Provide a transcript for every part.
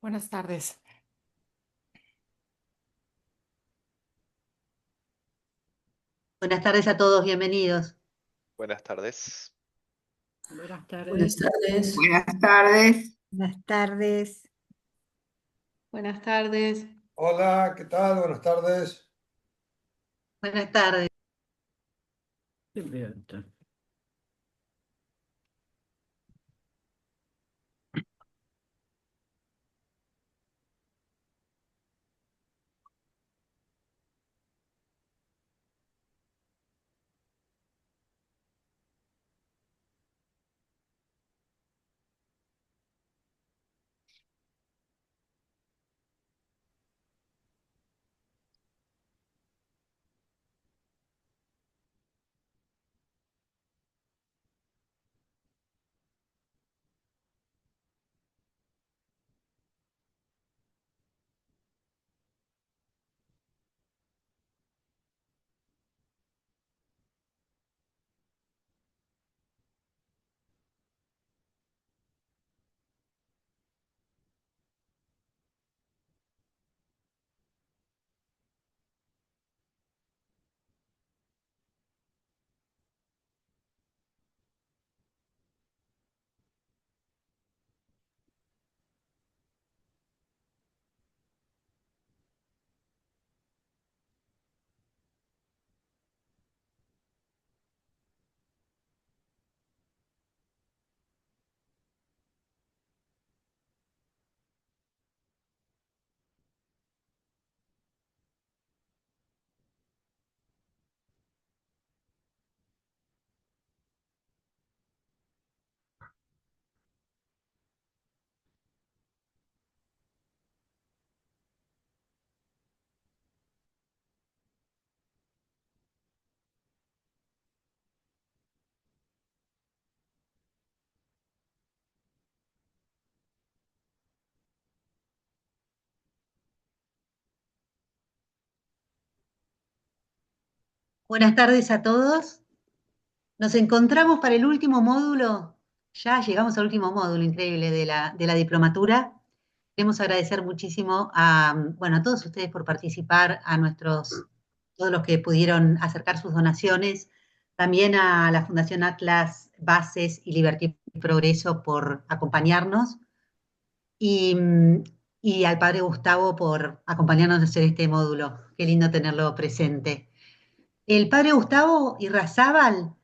Buenas tardes. Buenas tardes a todos, bienvenidos. Buenas tardes. Buenas Buenas tardes. tardes. Buenas tardes. Buenas tardes. Buenas tardes. Hola, ¿qué tal? Buenas tardes. Buenas tardes. Bien. Buenas tardes a todos. Nos encontramos para el último módulo. Ya llegamos al último módulo increíble de la diplomatura. Queremos agradecer muchísimo a todos ustedes por participar, todos los que pudieron acercar sus donaciones, también a la Fundación Atlas, Bases y Libertad y Progreso por acompañarnos. Y, y al padre Gustavo por acompañarnos en hacer este módulo. Qué lindo tenerlo presente. El padre Gustavo Irrazábal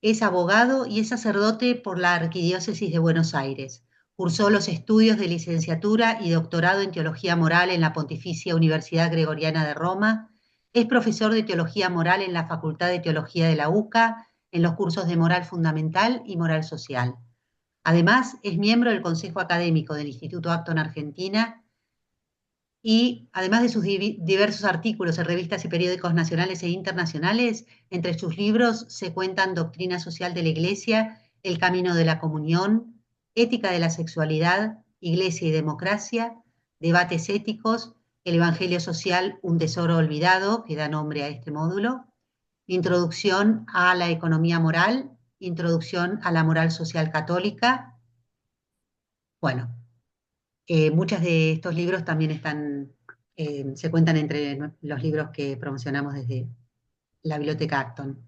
es abogado y es sacerdote por la Arquidiócesis de Buenos Aires. Cursó los estudios de licenciatura y doctorado en Teología Moral en la Pontificia Universidad Gregoriana de Roma. Es profesor de Teología Moral en la Facultad de Teología de la UCA, en los cursos de Moral Fundamental y Moral Social. Además, es miembro del Consejo Académico del Instituto Acton Argentina y además de sus diversos artículos en revistas y periódicos nacionales e internacionales, entre sus libros se cuentan Doctrina Social de la Iglesia, El Camino de la Comunión, Ética de la Sexualidad, Iglesia y Democracia, Debates Éticos, El Evangelio Social, un Tesoro Olvidado, que da nombre a este módulo, Introducción a la Economía Moral, Introducción a la Moral Social Católica. Bueno, muchos de estos libros también se cuentan entre los libros que promocionamos desde la Biblioteca Acton.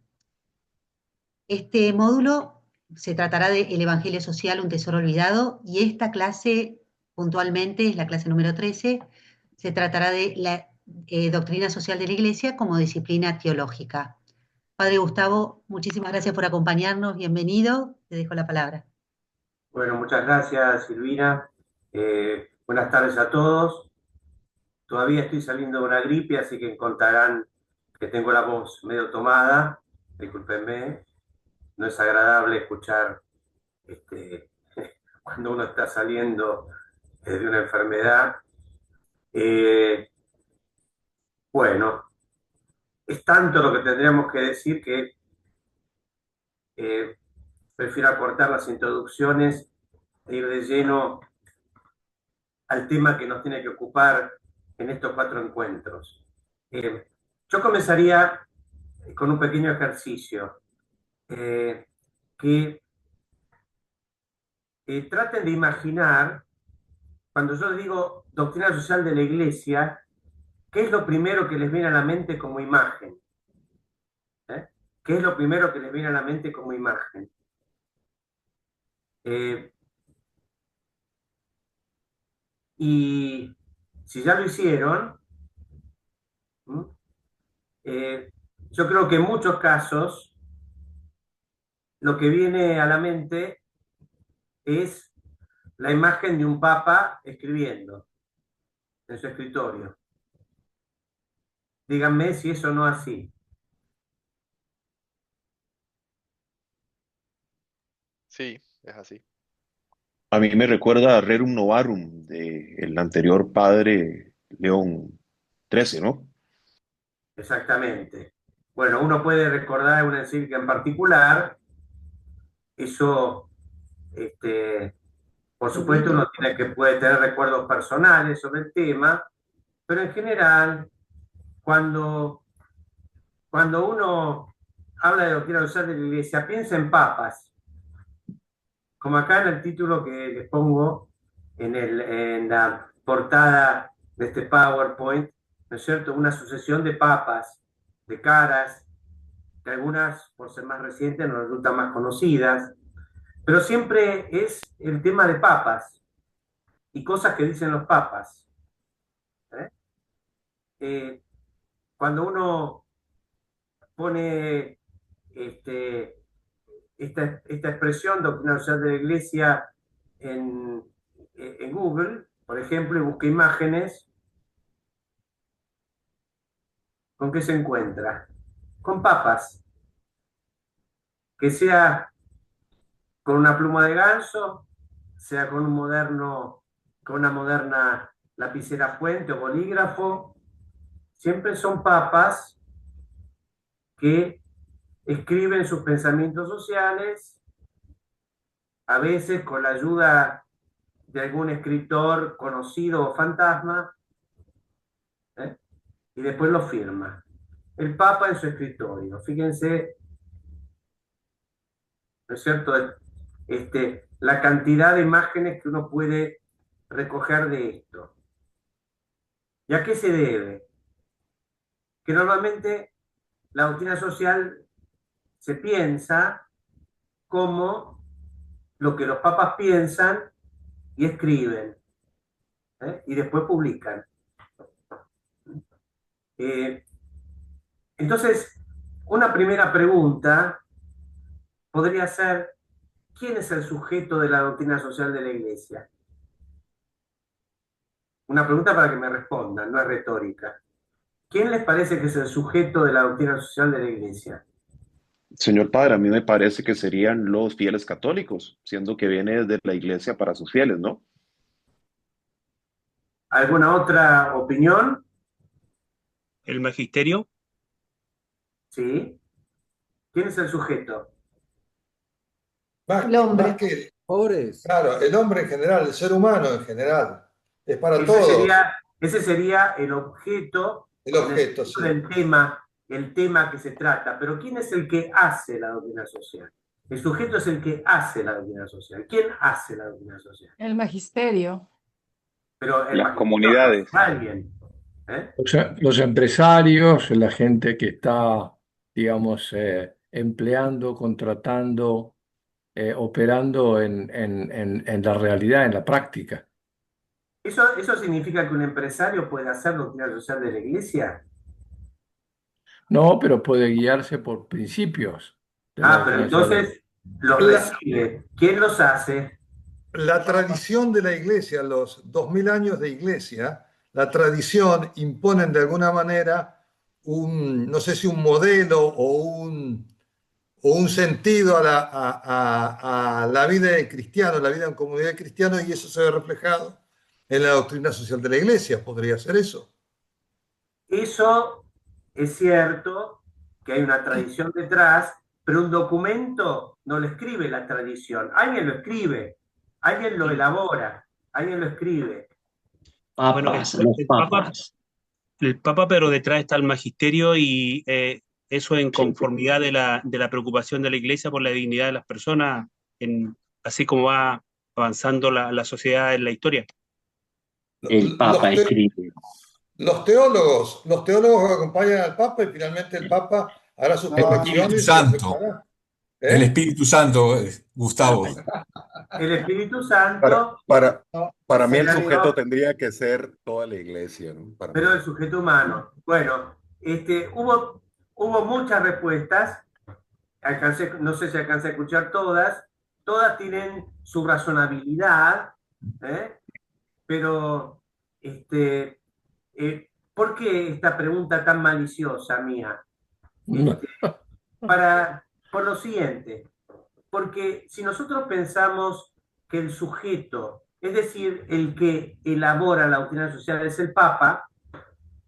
Este módulo se tratará de El Evangelio Social, un Tesoro Olvidado, y esta clase puntualmente es la clase número 13, se tratará de la doctrina social de la Iglesia como disciplina teológica. Padre Gustavo, muchísimas gracias por acompañarnos, bienvenido, te dejo la palabra. Bueno, muchas gracias, Silvina. Buenas tardes a todos. Todavía estoy saliendo de una gripe, así que encontrarán que tengo la voz medio tomada. Discúlpenme. No es agradable escuchar cuando uno está saliendo de una enfermedad. Eh, bueno, es tanto lo que tendríamos que decir que eh, prefiero acortar las introducciones e ir de lleno al tema que nos tiene que ocupar en estos 4 encuentros. Yo comenzaría con un pequeño ejercicio que traten de imaginar cuando yo digo doctrina social de la Iglesia, ¿qué es lo primero que les viene a la mente como imagen? ¿Qué es lo primero que les viene a la mente como imagen? Y si ya lo hicieron, yo creo que en muchos casos lo que viene a la mente es la imagen de un papa escribiendo en su escritorio. Díganme si eso no es así. Sí, es así. A mí me recuerda a Rerum Novarum del anterior padre León XIII, ¿no? Exactamente. Bueno, uno puede recordar una encíclica en particular, eso, por supuesto, uno puede tener recuerdos personales sobre el tema, pero en general, cuando uno habla de doctrina social de la Iglesia, piensa en papas, como acá en el título que les pongo en la portada de este PowerPoint, ¿no es cierto? Una sucesión de papas, de caras, que algunas, por ser más recientes, nos resultan más conocidas, pero siempre es el tema de papas y cosas que dicen los papas. Cuando uno pone esta expresión doctrina social de la Iglesia en Google, por ejemplo, y busca imágenes, ¿con qué se encuentra? Con papas, que sea con una pluma de ganso, sea con con una moderna lapicera fuente o bolígrafo, siempre son papas que escriben sus pensamientos sociales, a veces con la ayuda de algún escritor conocido o fantasma, y después lo firma. El Papa en su escritorio. Fíjense, ¿no es cierto? La cantidad de imágenes que uno puede recoger de esto. ¿Y a qué se debe? Que normalmente la doctrina social se piensa como lo que los papas piensan y escriben, y después publican. Entonces, una primera pregunta podría ser, ¿quién es el sujeto de la doctrina social de la Iglesia? Una pregunta para que me respondan, no es retórica. ¿Quién les parece que es el sujeto de la doctrina social de la Iglesia? Señor padre, a mí me parece que serían los fieles católicos, siendo que viene desde la iglesia para sus fieles, ¿no? ¿Alguna otra opinión? El magisterio. ¿Sí? ¿Quién es el sujeto? Más, El hombre. más que, Pobres. claro, el hombre en general, el ser humano en general, es para Ese todos ese sería el objeto, el en el objeto, sentido sí. el tema que se trata. Pero ¿quién es el que hace la doctrina social? El sujeto es el que hace la doctrina social. ¿Quién hace la doctrina social? El magisterio. Pero el Las magisterio comunidades. lo hace alguien. Los empresarios, la gente que está, digamos, empleando, contratando, operando en la realidad, en la práctica. ¿Eso significa que un empresario puede hacer doctrina social de la Iglesia? No, pero puede guiarse por principios de la Pero doctrina social. entonces los La, recibe. ¿Quién los hace? la tradición de la iglesia, los 2000 años de iglesia, la tradición imponen de alguna manera no sé si un modelo o un sentido a la vida de cristiano, la vida en comunidad de cristianos, y eso se ve reflejado en la doctrina social de la iglesia. ¿Podría ser eso? Eso es cierto, que hay una tradición detrás, pero un documento no lo escribe la tradición. Alguien lo escribe, alguien lo elabora, alguien lo escribe. Bueno, Papas, los papas. el Papa, pero detrás está el magisterio y eso en conformidad de la preocupación de la Iglesia por la dignidad de las personas, así como va avanzando la sociedad en la historia. el Papa escribe. Los teólogos acompañan al Papa y finalmente el Papa hará sus El Espíritu correcciones y Santo. aceptará. El Espíritu Santo, Gustavo. El Espíritu Santo Para mí el será sujeto Dios, tendría que ser toda la iglesia, ¿no? Para pero mí. el sujeto humano. Bueno, hubo muchas respuestas, no sé si alcancé a escuchar todas tienen su razonabilidad, ¿eh? Pero, ¿por qué esta pregunta tan maliciosa mía? Por lo siguiente, porque si nosotros pensamos que el sujeto, es decir, el que elabora la doctrina social es el Papa,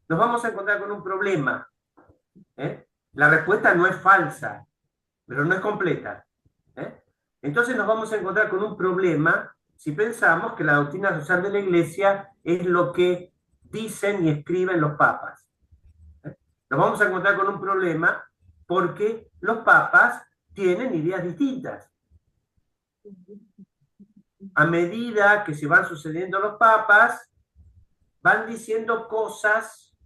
nos vamos a encontrar con un problema. La respuesta no es falsa, pero no es completa. Entonces nos vamos a encontrar con un problema si pensamos que la doctrina social de la Iglesia es lo que dicen y escriben los papas. Nos vamos a encontrar con un problema porque los papas tienen ideas distintas. A medida que se van sucediendo los papas, van diciendo cosas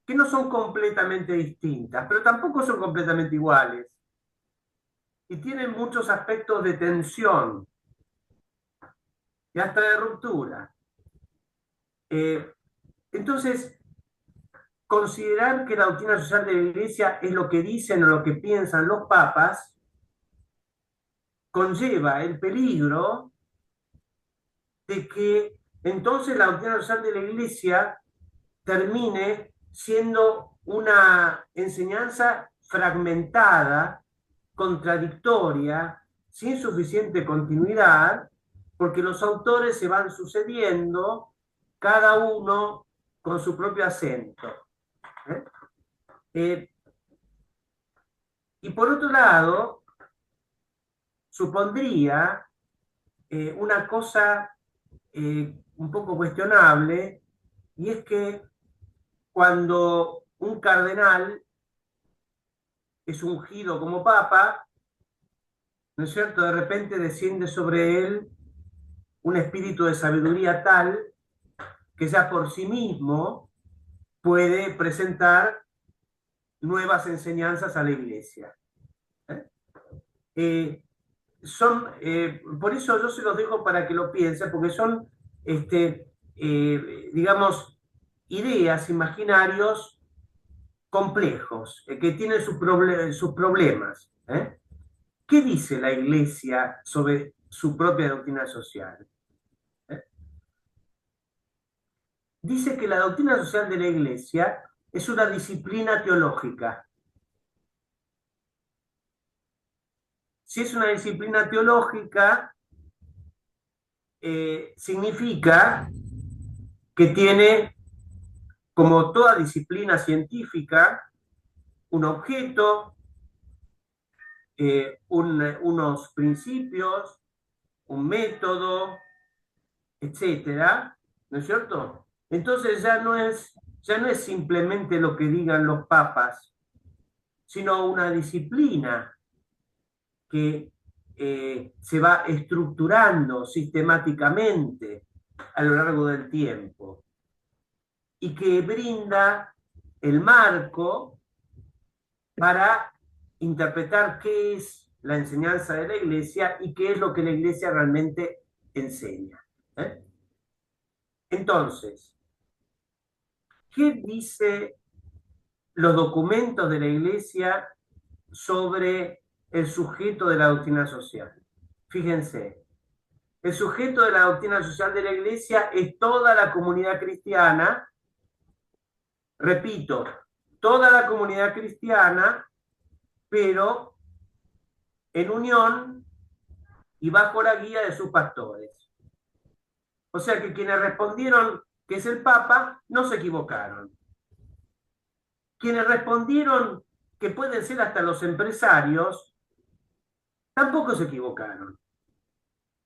que no son completamente distintas, pero tampoco son completamente iguales. Y tienen muchos aspectos de tensión y hasta de ruptura. Entonces, considerar que la doctrina social de la Iglesia es lo que dicen o lo que piensan los papas conlleva el peligro de que entonces la doctrina social de la Iglesia termine siendo una enseñanza fragmentada, contradictoria, sin suficiente continuidad, porque los autores se van sucediendo, cada uno con su propio acento. Y por otro lado, supondría una cosa un poco cuestionable, y es que cuando un cardenal es ungido como papa, ¿no es cierto?, de repente desciende sobre él un espíritu de sabiduría tal que ya por sí mismo puede presentar nuevas enseñanzas a la Iglesia. Por eso yo se los dejo para que lo piensen, porque son, digamos, ideas, imaginarios complejos, que tienen sus problemas. ¿Qué dice la Iglesia sobre su propia doctrina social? Dice que la doctrina social de la Iglesia es una disciplina teológica. Si es una disciplina teológica, significa que tiene, como toda disciplina científica, un objeto, unos principios, un método, etcétera, ¿no es cierto? Entonces ya no es simplemente lo que digan los papas, sino una disciplina que se va estructurando sistemáticamente a lo largo del tiempo y que brinda el marco para interpretar qué es la enseñanza de la Iglesia y qué es lo que la Iglesia realmente enseña. Entonces, ¿qué dicen los documentos de la Iglesia sobre el sujeto de la doctrina social? Fíjense, el sujeto de la doctrina social de la Iglesia es toda la comunidad cristiana, repito, toda la comunidad cristiana, pero en unión y bajo la guía de sus pastores. O sea que quienes respondieron que es el Papa, no se equivocaron. Quienes respondieron que pueden ser hasta los empresarios, tampoco se equivocaron.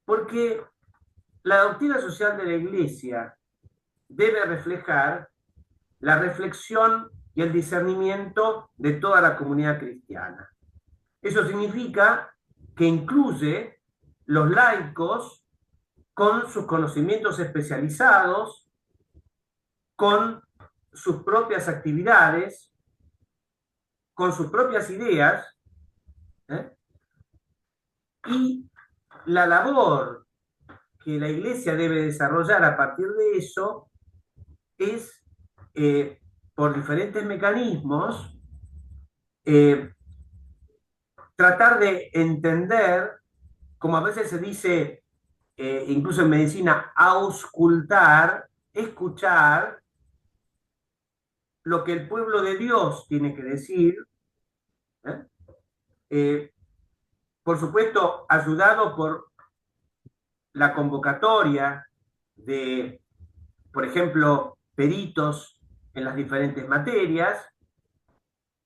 Porque la doctrina social de la Iglesia debe reflejar la reflexión y el discernimiento de toda la comunidad cristiana. Eso significa que incluye los laicos con sus conocimientos especializados con sus propias actividades, con sus propias ideas, ¿eh? Y la labor que la Iglesia debe desarrollar a partir de eso es, por diferentes mecanismos, tratar de entender, como a veces se dice, incluso en medicina, auscultar, escuchar lo que el pueblo de Dios tiene que decir, por supuesto, ayudado por la convocatoria de, por ejemplo, peritos en las diferentes materias,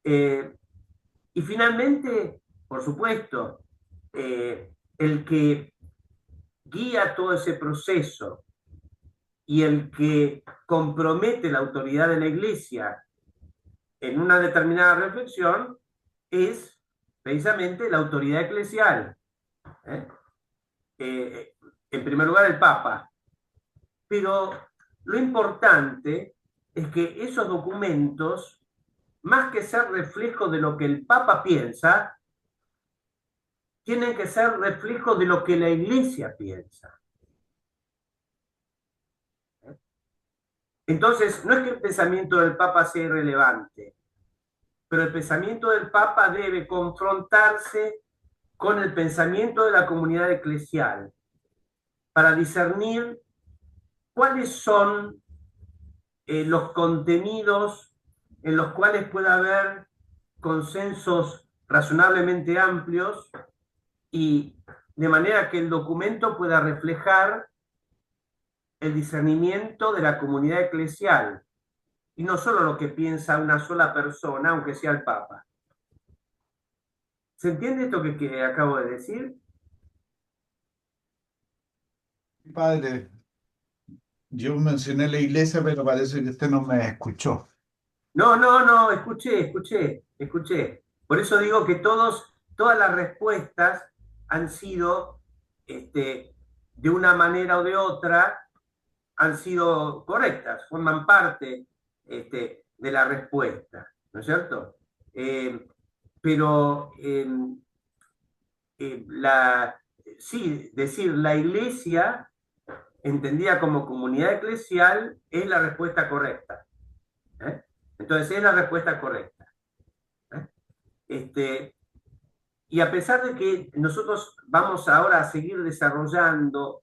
y finalmente, por supuesto, el que guía todo ese proceso y el que compromete la autoridad de la Iglesia en una determinada reflexión es precisamente la autoridad eclesial. En primer lugar, el Papa. Pero lo importante es que esos documentos, más que ser reflejo de lo que el Papa piensa, tienen que ser reflejo de lo que la Iglesia piensa. Entonces, no es que el pensamiento del Papa sea irrelevante, pero el pensamiento del Papa debe confrontarse con el pensamiento de la comunidad eclesial para discernir cuáles son los contenidos en los cuales puede haber consensos razonablemente amplios y de manera que el documento pueda reflejar el discernimiento de la comunidad eclesial y no solo lo que piensa una sola persona, aunque sea el Papa. ¿Se entiende esto que acabo de decir? Padre, yo mencioné la iglesia, pero parece que usted no me escuchó. No, escuché. Por eso digo que todas las respuestas han sido, de una manera o de otra, han sido correctas, forman parte de la respuesta, ¿no es cierto? Pero sí, decir la Iglesia, entendida como comunidad eclesial, es la respuesta correcta. Entonces es la respuesta correcta. Y a pesar de que nosotros vamos ahora a seguir desarrollando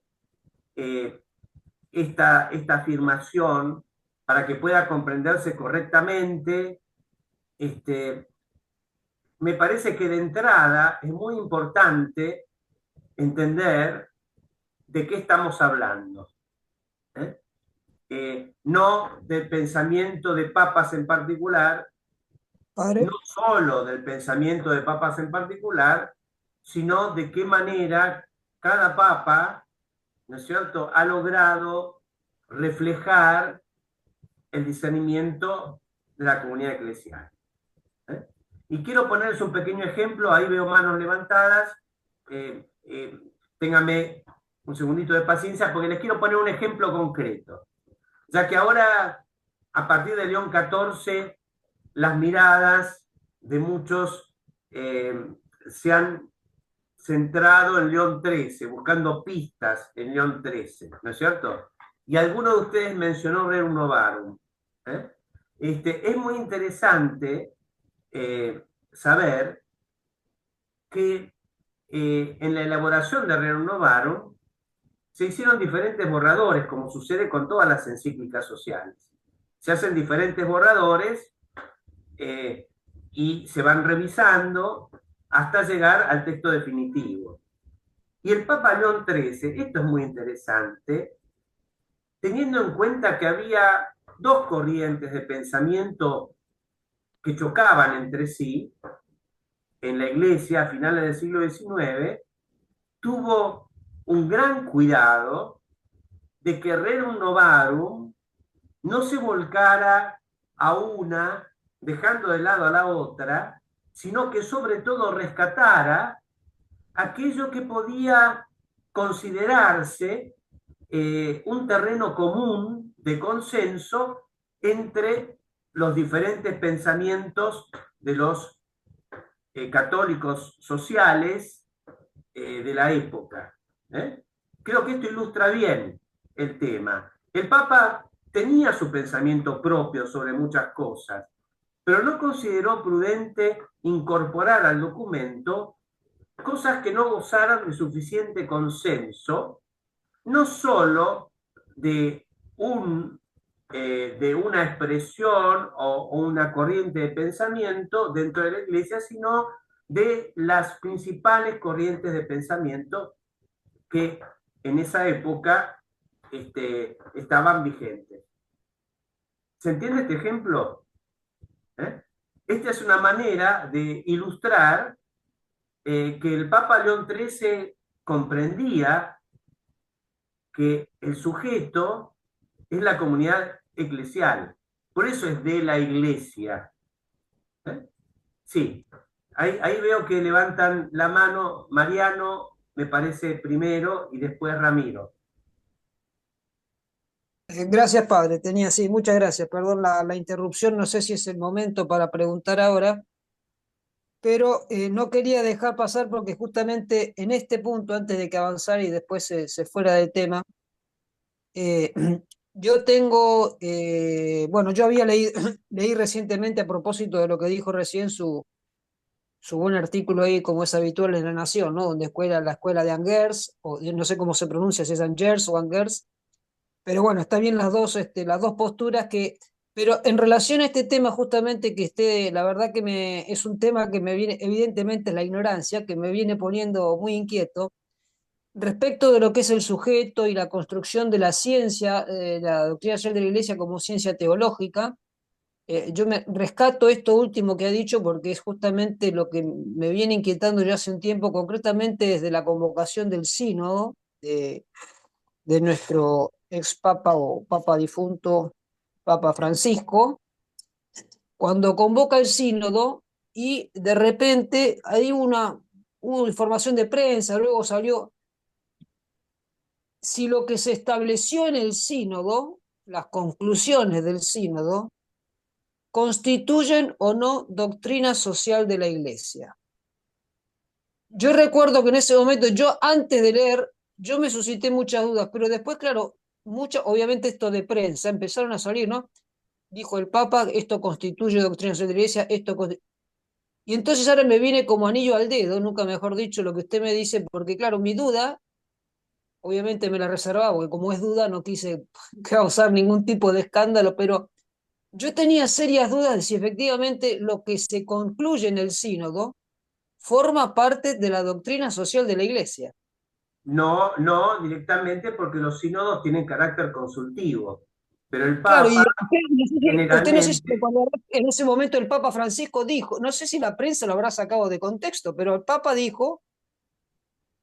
esta afirmación para que pueda comprenderse correctamente, me parece que de entrada es muy importante entender de qué estamos hablando. No del pensamiento de papas en particular, no solo del pensamiento de papas en particular, sino de qué manera cada papa, ¿no es cierto?, ha logrado reflejar el discernimiento de la comunidad eclesial. Y quiero ponerles un pequeño ejemplo, ahí veo manos levantadas, ténganme un segundito de paciencia porque les quiero poner un ejemplo concreto, ya que ahora, a partir de León XIV, las miradas de muchos se han centrado en León XIII, buscando pistas en León XIII, ¿no es cierto? Y alguno de ustedes mencionó Rerum Novarum. Es muy interesante saber que en la elaboración de Rerum Novarum se hicieron diferentes borradores, como sucede con todas las encíclicas sociales. Se hacen diferentes borradores y se van revisando hasta llegar al texto definitivo. Y el Papa León XIII, esto es muy interesante, teniendo en cuenta que había dos corrientes de pensamiento que chocaban entre sí en la Iglesia a finales del siglo XIX, tuvo un gran cuidado de que Rerum Novarum no se volcara a una, dejando de lado a la otra, sino que sobre todo rescatara aquello que podía considerarse un terreno común de consenso entre los diferentes pensamientos de los católicos sociales de la época. Creo que esto ilustra bien el tema. El Papa tenía su pensamiento propio sobre muchas cosas, pero no consideró prudente incorporar al documento cosas que no gozaran de suficiente consenso, no solo de, de una expresión o una corriente de pensamiento dentro de la Iglesia, sino de las principales corrientes de pensamiento que en esa época estaban vigentes. ¿Se entiende este ejemplo? Esta es una manera de ilustrar que el Papa León XIII comprendía que el sujeto es la comunidad eclesial. Por eso es de la Iglesia. Sí, ahí veo que levantan la mano Mariano, me parece primero, y después Ramiro. Gracias, padre. Tenía, sí, muchas gracias. Perdón la interrupción, no sé si es el momento para preguntar ahora, pero no quería dejar pasar porque justamente en este punto, antes de que avanzara y después se fuera del tema, eh, yo tengo, bueno, yo había leído, leí recientemente a propósito de lo que dijo recién su buen artículo ahí, como es habitual en La Nación, ¿no? Donde la escuela de Angers, o no sé cómo se pronuncia, si es Angers o Angers, pero bueno, está bien las dos posturas que, pero en relación a este tema justamente que la verdad que es un tema que me viene, evidentemente es la ignorancia, que me viene poniendo muy inquieto, respecto de lo que es el sujeto y la construcción de la ciencia, la doctrina social de la Iglesia como ciencia teológica. Yo me rescato esto último que ha dicho porque es justamente lo que me viene inquietando ya hace un tiempo, concretamente desde la convocación del sínodo de nuestro ex papa o papa difunto, Papa Francisco, cuando convoca el sínodo y de repente hay hubo información de prensa, luego salió, si lo que se estableció en el sínodo, las conclusiones del sínodo, constituyen o no doctrina social de la Iglesia. Yo recuerdo que en ese momento, yo antes de leer, yo me suscité muchas dudas, pero después, claro, obviamente esto de prensa, empezaron a salir, ¿no? Dijo el Papa, esto constituye doctrina social de la Iglesia, y entonces ahora me viene como anillo al dedo, nunca mejor dicho, lo que usted me dice, porque claro, mi duda, obviamente me la reservaba, porque como es duda no quise causar ningún tipo de escándalo, pero yo tenía serias dudas de si efectivamente lo que se concluye en el sínodo forma parte de la doctrina social de la Iglesia. No, no directamente porque los sínodos tienen carácter consultivo, pero el Claro, y Papa usted no sé si generalmente... en ese momento el Papa Francisco dijo, no sé si la prensa lo habrá sacado de contexto, pero el Papa dijo,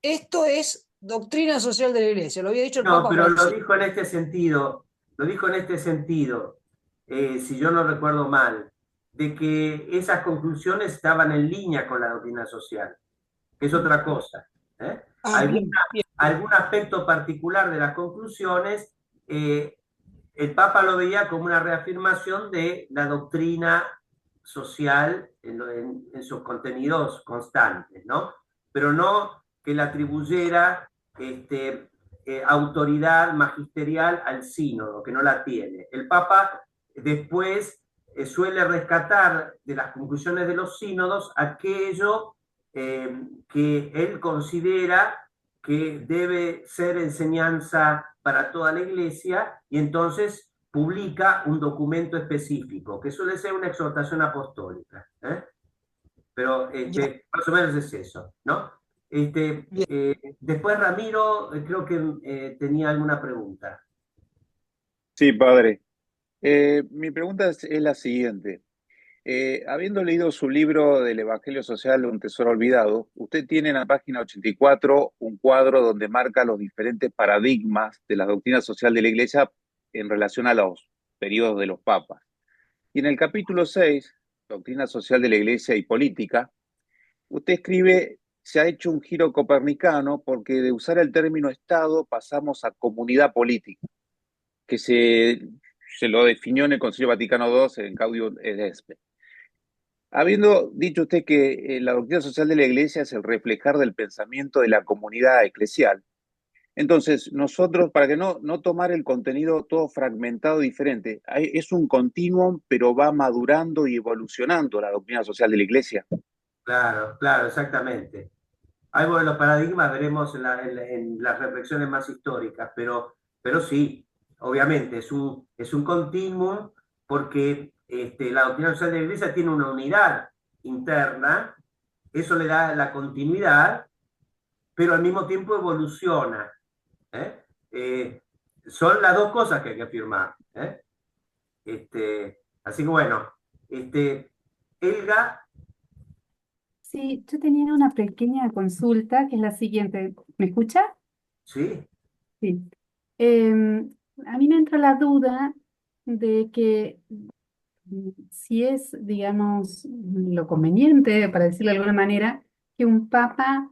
esto es doctrina social de la Iglesia, lo había dicho el No, Papa pero lo Francisco. dijo en este sentido, lo dijo en este sentido, si yo no recuerdo mal, de que esas conclusiones estaban en línea con la doctrina social, que es otra cosa. Bien, bien. Algún aspecto particular de las conclusiones, el Papa lo veía como una reafirmación de la doctrina social en sus contenidos constantes, ¿no? Pero no que le atribuyera autoridad magisterial al sínodo, que no la tiene. El Papa después suele rescatar de las conclusiones de los sínodos aquello que él considera que debe ser enseñanza para toda la Iglesia, y entonces publica un documento específico, que suele ser una exhortación apostólica. Pero más o menos es eso, ¿no? Después Ramiro, creo que tenía alguna pregunta. Sí, padre. Mi pregunta es la siguiente. Habiendo leído su libro del Evangelio Social, Un Tesoro Olvidado, usted tiene en la página 84 un cuadro donde marca los diferentes paradigmas de la doctrina social de la Iglesia en relación a los periodos de los papas. Y en el capítulo 6, Doctrina Social de la Iglesia y Política, usted escribe, se ha hecho un giro copernicano porque de usar el término Estado pasamos a comunidad política, que se lo definió en el Concilio Vaticano II en Gaudium et Spes. Habiendo dicho usted que la doctrina social de la Iglesia es el reflejar del pensamiento de la comunidad eclesial, entonces nosotros, para que no tomar el contenido todo fragmentado y diferente, es un continuum, pero va madurando y evolucionando la doctrina social de la Iglesia. Claro, claro, exactamente. Algo de los paradigmas veremos en las reflexiones más históricas, pero sí, obviamente, es un continuum porque la doctrina social de la Iglesia tiene una unidad interna, eso le da la continuidad, pero al mismo tiempo evoluciona. ¿eh? Son las dos cosas que hay que afirmar. Así que bueno, Elga, Sí, yo tenía una pequeña consulta que es la siguiente. ¿Me escucha? sí, Sí. A mí me entra la duda de que si es, digamos, lo conveniente, para decirlo de alguna manera, que un papa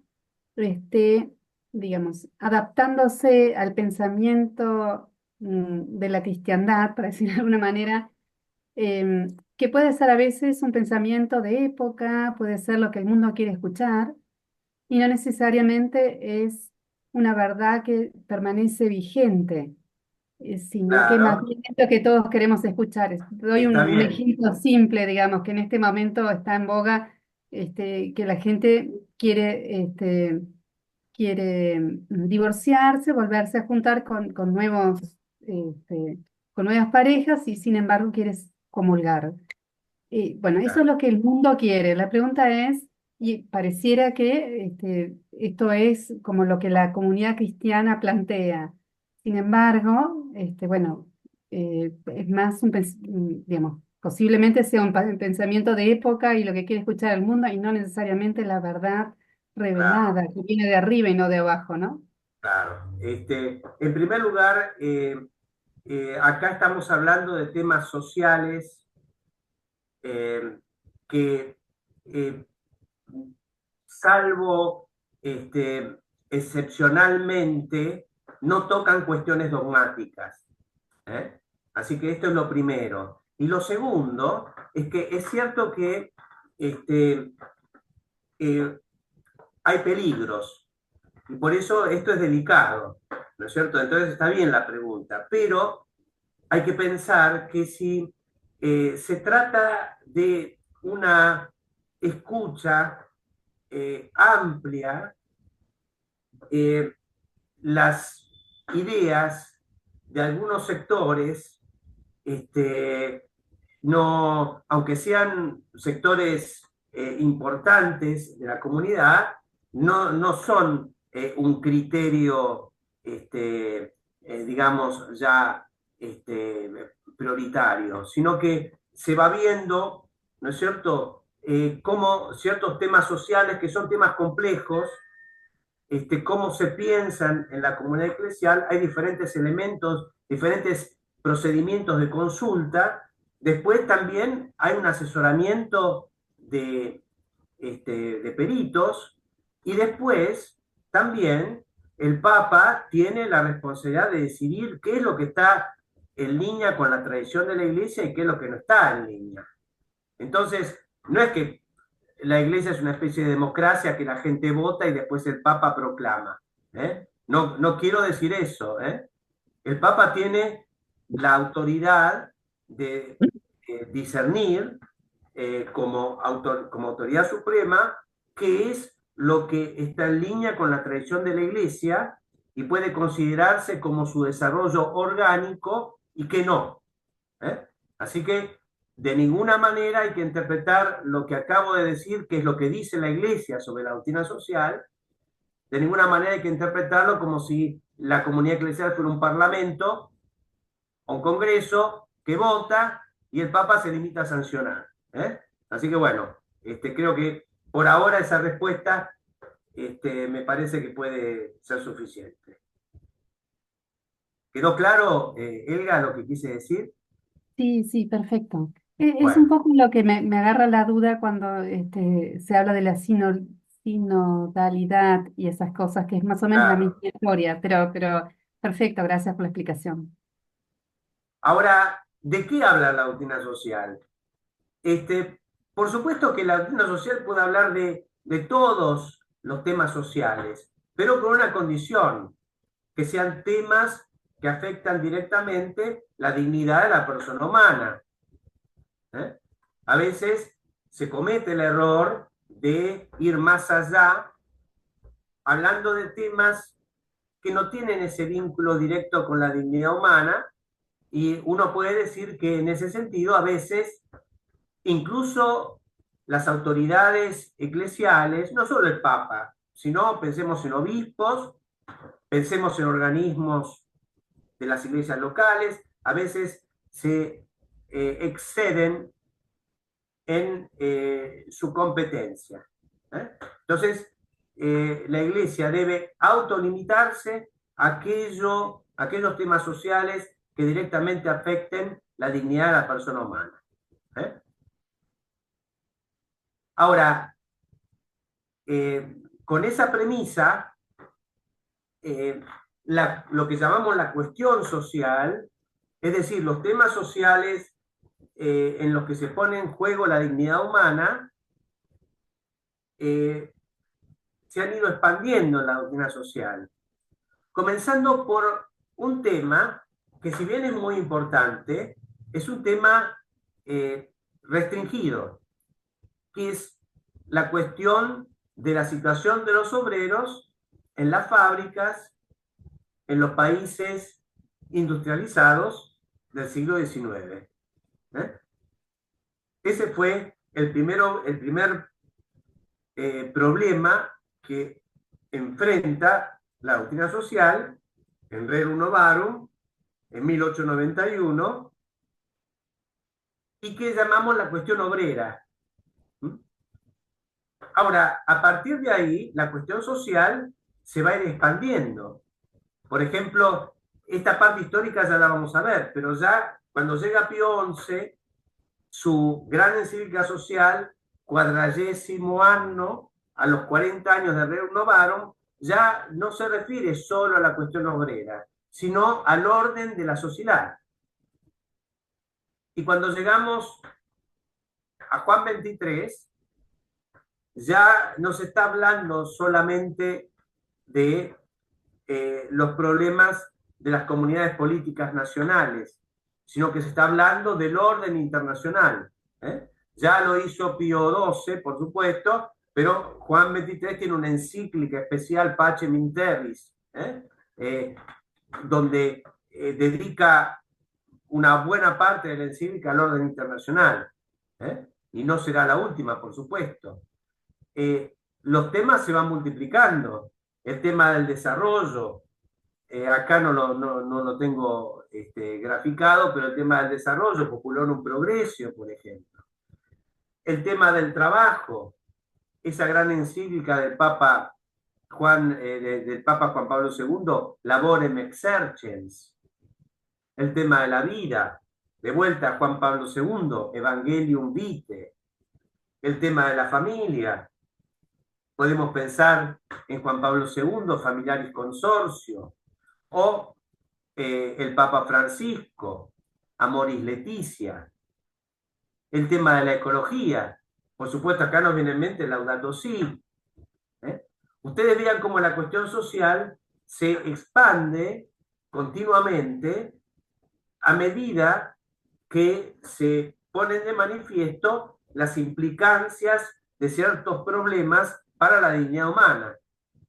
esté, digamos, adaptándose al pensamiento de la cristiandad, para decirlo de alguna manera, que puede ser a veces un pensamiento de época, puede ser lo que el mundo quiere escuchar, y no necesariamente es una verdad que permanece vigente, sino que más claro, bien es lo que todos queremos escuchar. Doy está un bien. ejemplo simple, digamos, que en este momento está en boga, que la gente quiere divorciarse, volverse a juntar este, con nuevas parejas y sin embargo quiere comulgar. Bueno, eso es lo que el mundo quiere. La pregunta es, y pareciera que esto es como lo que la comunidad cristiana plantea. Sin embargo, bueno, es más digamos, posiblemente sea un pensamiento de época y lo que quiere escuchar el mundo y no necesariamente la verdad Claro, revelada, que viene de arriba y no de abajo, ¿no? claro. En primer lugar, acá estamos hablando de temas sociales que, eh, salvo excepcionalmente, no tocan cuestiones dogmáticas. ¿eh? Así que esto es lo primero. Y lo segundo es que es cierto que eh, hay peligros. Y por eso esto es delicado, ¿no es cierto? Entonces está bien la pregunta, pero hay que pensar que si se trata de una escucha amplia, eh, las ideas de algunos sectores, no, aunque sean sectores importantes de la comunidad, no son un criterio, digamos, ya prioritario, sino que se va viendo, ¿no es cierto?, cómo ciertos temas sociales, que son temas complejos, cómo se piensan en la comunidad eclesial, hay diferentes elementos, diferentes procedimientos de consulta. Después también hay un asesoramiento de peritos y después también el Papa tiene la responsabilidad de decidir qué es lo que está en línea con la tradición de la Iglesia y qué es lo que no está en línea. Entonces, no es que la Iglesia es una especie de democracia que la gente vota y después el Papa proclama. No quiero decir eso. El Papa tiene la autoridad de discernir como autoridad suprema qué es lo que está en línea con la tradición de la Iglesia y puede considerarse como su desarrollo orgánico y que no. Así que de ninguna manera hay que interpretar lo que acabo de decir, que es lo que dice la Iglesia sobre la doctrina social, de ninguna manera hay que interpretarlo como si la comunidad eclesial fuera un parlamento o un congreso que vota y el Papa se limita a sancionar. Así que bueno, creo que por ahora esa respuesta me parece que puede ser suficiente. ¿Quedó claro, Elga, lo que quise decir? Sí, sí, perfecto. Es un Bueno, poco lo que me agarra la duda cuando se habla de la sinodalidad y esas cosas, que es más o menos la claro. misma historia, pero perfecto, gracias por la explicación. Ahora, ¿De qué habla la doctrina social? Por supuesto que la doctrina social puede hablar de todos los temas sociales, pero con una condición, que sean temas que afectan directamente la dignidad de la persona humana. A veces se comete el error de ir más allá, hablando de temas que no tienen ese vínculo directo con la dignidad humana, y uno puede decir que en ese sentido a veces incluso las autoridades eclesiales, no solo el Papa, sino pensemos en obispos, pensemos en organismos de las iglesias locales, a veces se exceden en su competencia. Entonces, la iglesia debe autolimitarse a aquellos temas sociales que directamente afecten la dignidad de la persona humana. Ahora, con esa premisa, lo que llamamos la cuestión social, es decir, los temas sociales en los que se pone en juego la dignidad humana, se han ido expandiendo en la doctrina social, comenzando por un tema que, si bien es muy importante, es un tema restringido, que es la cuestión de la situación de los obreros en las fábricas, en los países industrializados del siglo XIX. Ese fue el primer problema que enfrenta la doctrina social en Rerum Novarum en 1891, y que llamamos la cuestión obrera. Ahora, a partir de ahí, la cuestión social se va a ir expandiendo. Por ejemplo, esta parte histórica ya la vamos a ver, pero ya cuando llega Pío XI, su gran encíclica social, 40º anno, a los 40 años de Rerum Novarum, ya no se refiere solo a la cuestión obrera, sino al orden de la sociedad. Y cuando llegamos a Juan XXIII, ya no se está hablando solamente de los problemas de las comunidades políticas nacionales, sino que se está hablando del orden internacional. Ya lo hizo Pío XII, por supuesto, pero Juan XXIII tiene una encíclica especial, Pacem in Terris, donde dedica una buena parte de la encíclica al orden internacional. Y no será la última, por supuesto. Los temas se van multiplicando. El tema del desarrollo, acá no lo tengo graficado, pero el tema del desarrollo, Populorum Progressio, por ejemplo. El tema del trabajo, esa gran encíclica del Papa Juan Pablo II, Laborem Exercens. El tema de la vida, de vuelta a Juan Pablo II, Evangelium Vitae. El tema de la familia, podemos pensar en Juan Pablo II, Familiaris Consortio, o el Papa Francisco, Amoris Laetitia. El tema de la ecología, por supuesto acá nos viene en mente Laudato Si. Ustedes vean cómo la cuestión social se expande continuamente a medida que se ponen de manifiesto las implicancias de ciertos problemas para la dignidad humana.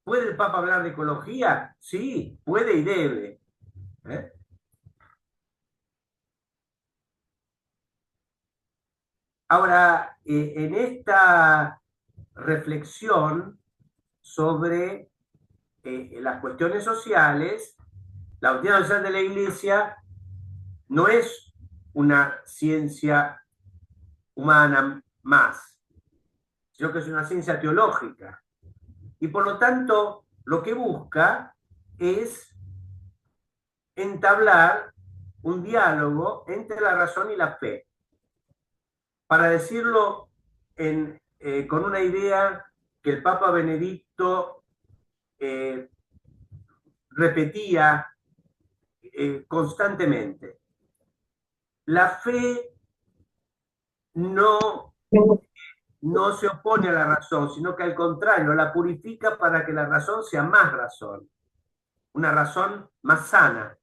¿Puede el Papa hablar de ecología? Sí, puede y debe. Ahora, en esta reflexión sobre las cuestiones sociales, la doctrina social de la Iglesia no es una ciencia humana más, sino que es una ciencia teológica. Y por lo tanto, lo que busca es entablar un diálogo entre la razón y la fe. Para decirlo con una idea que el Papa Benedicto repetía constantemente. La fe no, no se opone a la razón, sino que al contrario, la purifica para que la razón sea más razón, una razón más sana.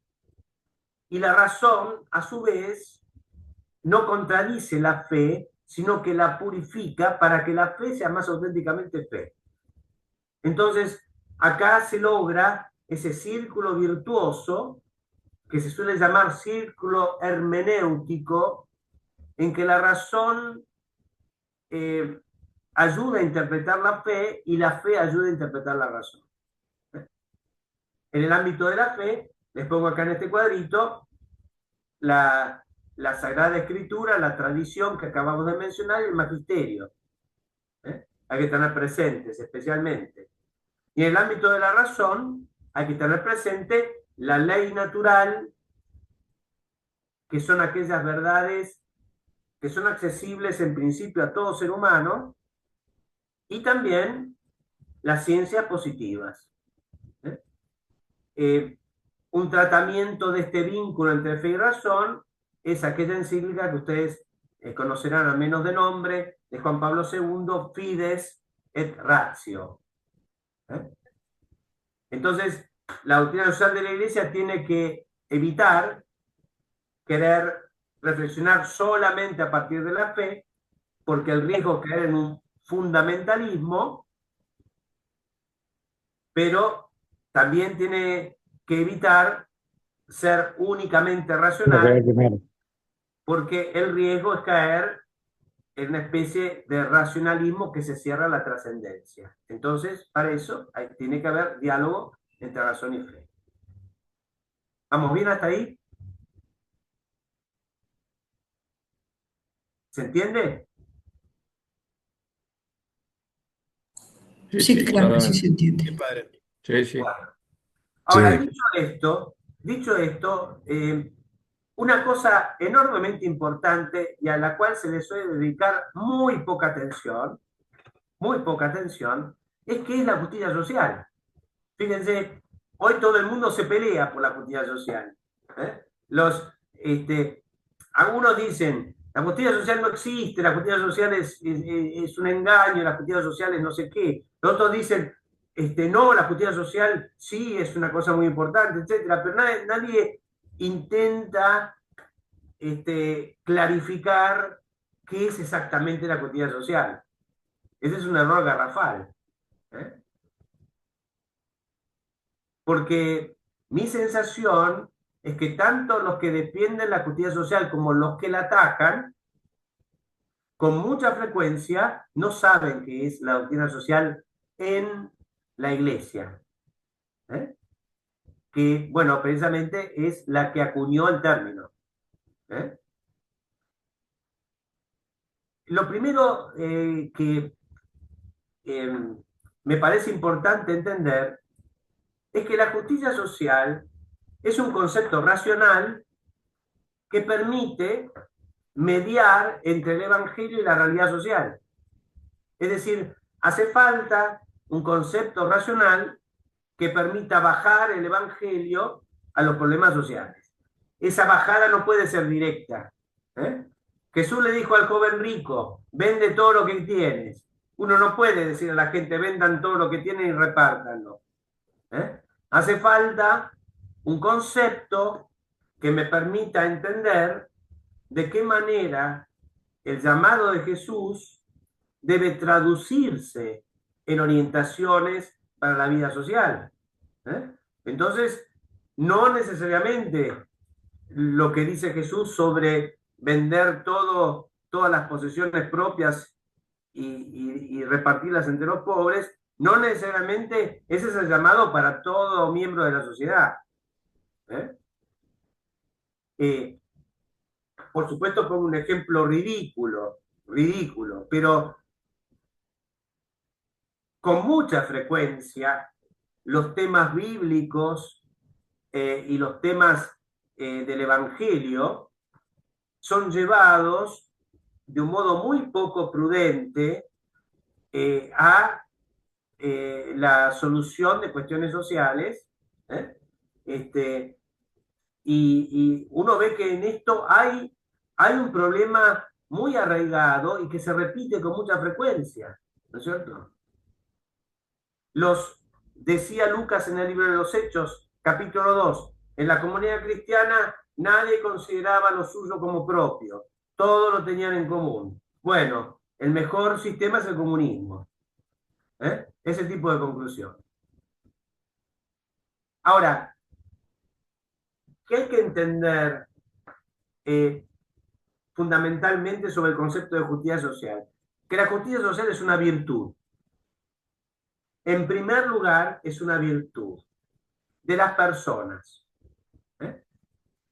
Y la razón, a su vez, no contradice la fe, sino que la purifica para que la fe sea más auténticamente fe. Entonces, acá se logra ese círculo virtuoso que se suele llamar círculo hermenéutico, en que la razón ayuda a interpretar la fe y la fe ayuda a interpretar la razón. En el ámbito de la fe, les pongo acá en este cuadrito la Sagrada Escritura, la tradición que acabamos de mencionar y el magisterio. Hay que tener presentes especialmente. Y en el ámbito de la razón, hay que tener presente la ley natural, que son aquellas verdades que son accesibles en principio a todo ser humano, y también las ciencias positivas. Un tratamiento de este vínculo entre fe y razón es aquella encíclica que ustedes conocerán al menos de nombre, de Juan Pablo II, Fides et Ratio. Entonces, la doctrina social de la Iglesia tiene que evitar querer reflexionar solamente a partir de la fe, porque el riesgo es caer en un fundamentalismo, pero también tiene que evitar ser únicamente racional, porque el riesgo es caer en una especie de racionalismo que se cierra a la trascendencia. Entonces, para eso tiene que haber diálogo entre razón y fe. ¿Vamos bien hasta ahí? ¿Se entiende? Sí, claro, sí claramente. se entiende. Sí, padre. Sí, sí. Ahora, Sí. dicho esto, una cosa enormemente importante y a la cual se le suele dedicar muy poca atención, es que es la justicia social. Fíjense, hoy todo el mundo se pelea por la justicia social. Algunos dicen, la justicia social no existe, la justicia social es un engaño, la justicia social es no sé qué. Los otros dicen, no, la justicia social sí es una cosa muy importante, etcétera, pero nadie intenta clarificar qué es exactamente la justicia social. Ese es un error garrafal. Porque mi sensación es que tanto los que defienden la justicia social como los que la atacan, con mucha frecuencia no saben qué es la doctrina social en la Iglesia. Que, bueno, precisamente es la que acuñó el término. Lo primero que me parece importante entender es que la justicia social es un concepto racional que permite mediar entre el Evangelio y la realidad social. Es decir, hace falta un concepto racional que permita bajar el Evangelio a los problemas sociales. Esa bajada no puede ser directa. Jesús le dijo al joven rico, vende todo lo que tienes. Uno no puede decir a la gente, vendan todo lo que tienen y repártanlo. Hace falta un concepto que me permita entender de qué manera el llamado de Jesús debe traducirse en orientaciones para la vida social. Entonces, no necesariamente lo que dice Jesús sobre vender todas las posesiones propias y repartirlas entre los pobres, no necesariamente ese es el llamado para todo miembro de la sociedad. Por supuesto, pongo un ejemplo ridículo, pero con mucha frecuencia los temas bíblicos y los temas del Evangelio son llevados de un modo muy poco prudente a la solución de cuestiones sociales, y uno ve que en esto hay hay un problema muy arraigado y que se repite con mucha frecuencia, ¿no es cierto? Decía Lucas en el libro de los Hechos, capítulo 2, en la comunidad cristiana nadie consideraba lo suyo como propio, todo lo tenían en común. Bueno, el mejor sistema es el comunismo. Ese tipo de conclusión. Ahora, ¿qué hay que entender fundamentalmente sobre el concepto de justicia social? Que la justicia social es una virtud. En primer lugar, es una virtud de las personas.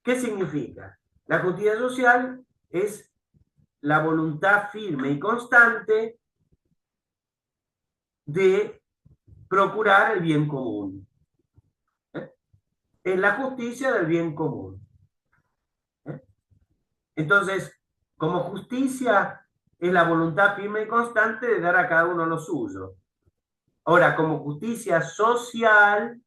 ¿Qué significa? La justicia social es la voluntad firme y constante de procurar el bien común. Es la justicia del bien común. Entonces, como justicia es la voluntad firme y constante de dar a cada uno lo suyo. Ahora, como justicia social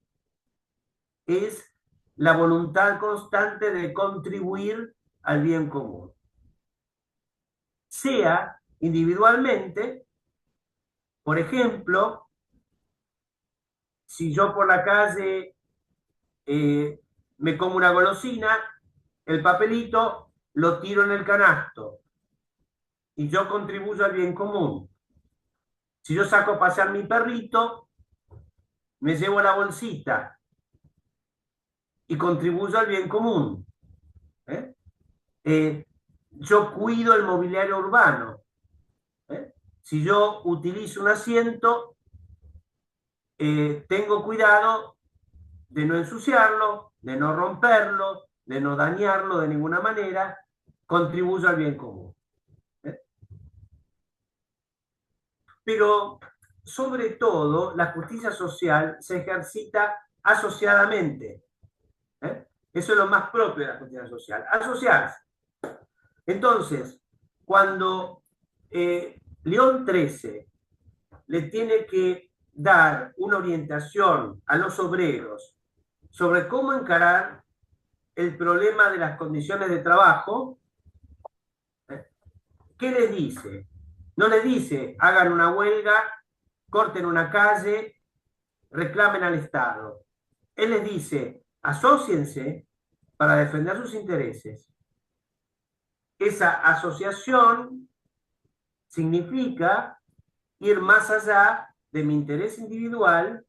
es la voluntad constante de contribuir al bien común. Sea individualmente, por ejemplo, si yo por la calle me como una golosina, el papelito lo tiro en el canasto y yo contribuyo al bien común. Si yo saco a pasear mi perrito, me llevo la bolsita y contribuyo al bien común. Yo cuido el mobiliario urbano. Si yo utilizo un asiento, tengo cuidado de no ensuciarlo, de no romperlo, de no dañarlo de ninguna manera, contribuyo al bien común. Pero, sobre todo, la justicia social se ejercita asociadamente. Eso es lo más propio de la justicia social, asociarse. Entonces, cuando León XIII le tiene que dar una orientación a los obreros sobre cómo encarar el problema de las condiciones de trabajo, ¿qué les dice? No les dice, hagan una huelga, corten una calle, reclamen al Estado. Él les dice, asóciense para defender sus intereses. Esa asociación significa ir más allá de mi interés individual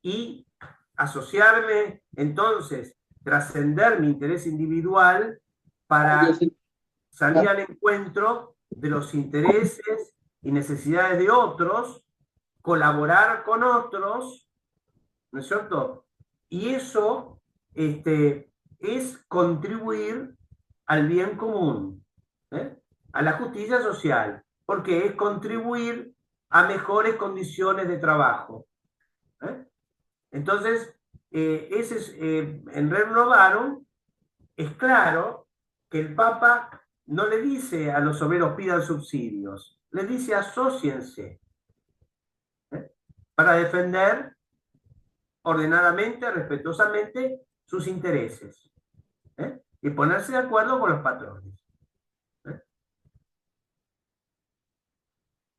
y asociarme, entonces, trascender mi interés individual para salir al encuentro de los intereses y necesidades de otros, colaborar con otros, ¿no es cierto? Y eso es contribuir al bien común, a la justicia social, porque es contribuir a mejores condiciones de trabajo. Entonces, en Rerum Novarum es claro que el Papa no le dice a los obreros pidan subsidios, le dice asóciense para defender ordenadamente, respetuosamente sus intereses y ponerse de acuerdo con los patrones.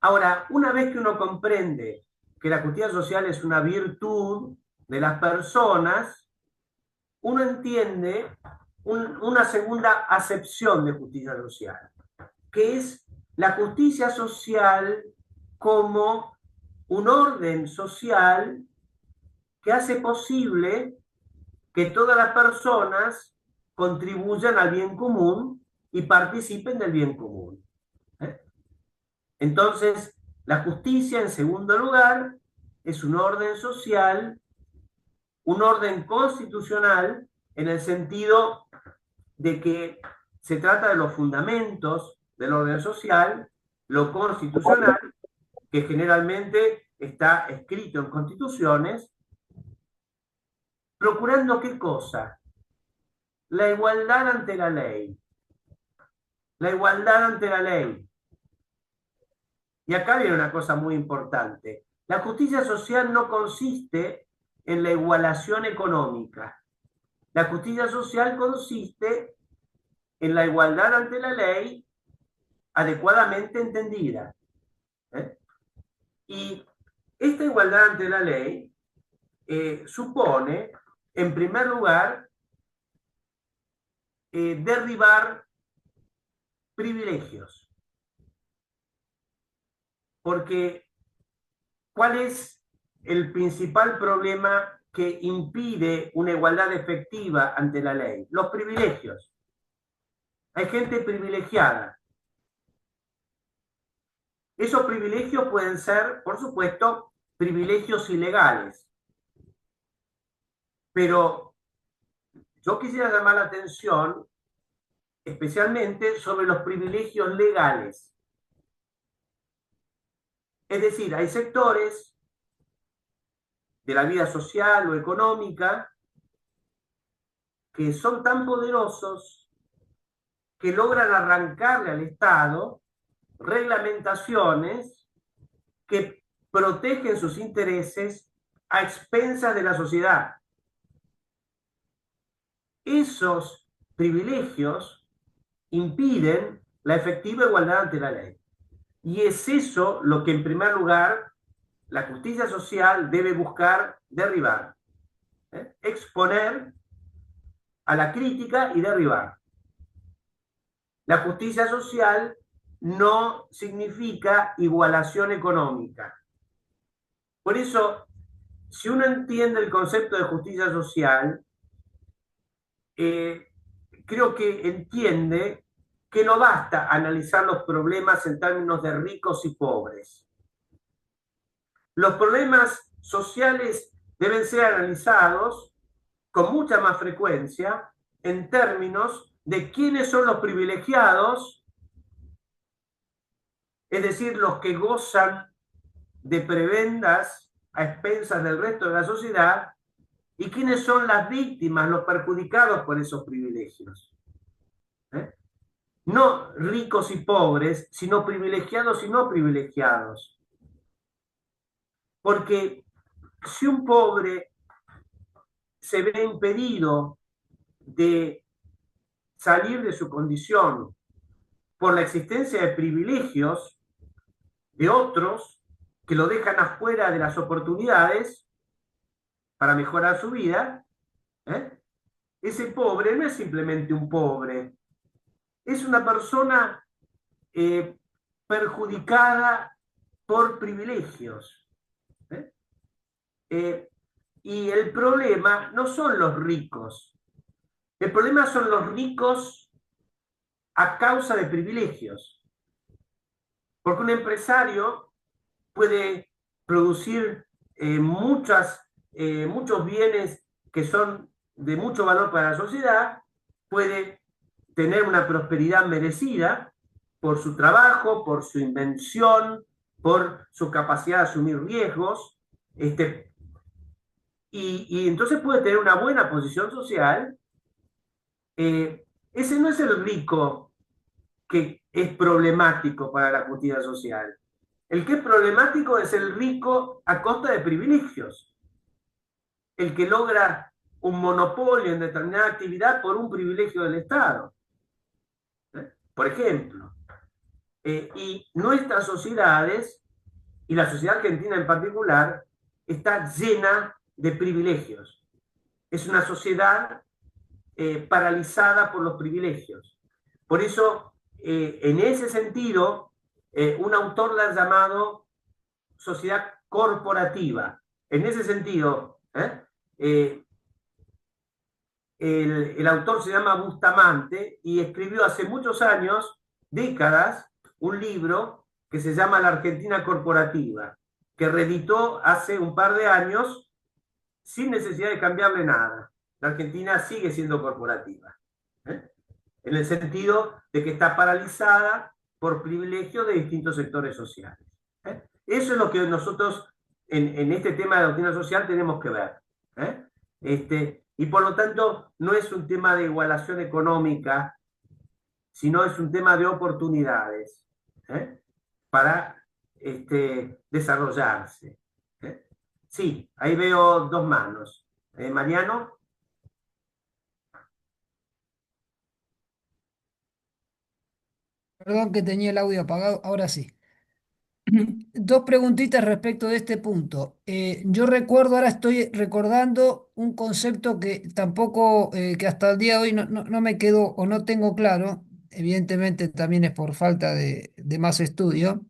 Ahora, una vez que uno comprende que la justicia social es una virtud de las personas, uno entiende una segunda acepción de justicia social, que es la justicia social como un orden social que hace posible que todas las personas contribuyan al bien común y participen del bien común. Entonces, la justicia, en segundo lugar, es un orden social, un orden constitucional, en el sentido de que se trata de los fundamentos del orden social, lo constitucional, que generalmente está escrito en constituciones, procurando ¿qué cosa? La igualdad ante la ley. La igualdad ante la ley. Y acá viene una cosa muy importante. La justicia social no consiste en la igualación económica. La justicia social consiste en la igualdad ante la ley adecuadamente entendida. Y esta igualdad ante la ley supone, en primer lugar, derribar privilegios. Porque, ¿cuál es el principal problema que impide una igualdad efectiva ante la ley? Los privilegios. Hay gente privilegiada. Esos privilegios pueden ser, por supuesto, privilegios ilegales. Pero yo quisiera llamar la atención especialmente sobre los privilegios legales. Es decir, hay sectores de la vida social o económica que son tan poderosos que logran arrancarle al Estado reglamentaciones que protegen sus intereses a expensas de la sociedad. Esos privilegios impiden la efectiva igualdad ante la ley. Y es eso lo que, en primer lugar, la justicia social debe buscar derribar. Exponer a la crítica y derribar. La justicia social no significa igualación económica. Por eso, si uno entiende el concepto de justicia social, creo que entiende que no basta analizar los problemas en términos de ricos y pobres. Los problemas sociales deben ser analizados con mucha más frecuencia en términos de quiénes son los privilegiados, es decir, los que gozan de prebendas a expensas del resto de la sociedad, y quiénes son las víctimas, los perjudicados por esos privilegios. No ricos y pobres, sino privilegiados y no privilegiados. Porque si un pobre se ve impedido de salir de su condición por la existencia de privilegios de otros que lo dejan afuera de las oportunidades para mejorar su vida, ese pobre no es simplemente un pobre, es una persona perjudicada por privilegios. Y el problema no son los ricos, el problema son los ricos a causa de privilegios. Porque un empresario puede producir muchos bienes que son de mucho valor para la sociedad, puede tener una prosperidad merecida por su trabajo, por su invención, por su capacidad de asumir riesgos, y entonces puede tener una buena posición social. Ese no es el rico que es problemático para la justicia social. El que es problemático es el rico a costa de privilegios. El que logra un monopolio en determinada actividad por un privilegio del Estado. Por ejemplo. Y nuestras sociedades, y la sociedad argentina en particular, está llena de privilegios. Es una sociedad paralizada por los privilegios. Por eso, en ese sentido, un autor la ha llamado sociedad corporativa. En ese sentido, el autor se llama Bustamante y escribió hace muchos años, décadas, un libro que se llama La Argentina Corporativa, que reeditó hace un par de años sin necesidad de cambiarle nada. La Argentina sigue siendo corporativa, en el sentido de que está paralizada por privilegios de distintos sectores sociales. Eso es lo que nosotros en este tema de la doctrina social tenemos que ver. Y por lo tanto no es un tema de igualación económica, sino es un tema de oportunidades para desarrollarse. Sí, ahí veo dos manos. Mariano. Perdón que tenía el audio apagado, ahora sí. Dos preguntitas respecto de este punto. Yo recuerdo, ahora estoy recordando un concepto que tampoco, que hasta el día de hoy no me quedó o no tengo claro, evidentemente también es por falta de más estudio,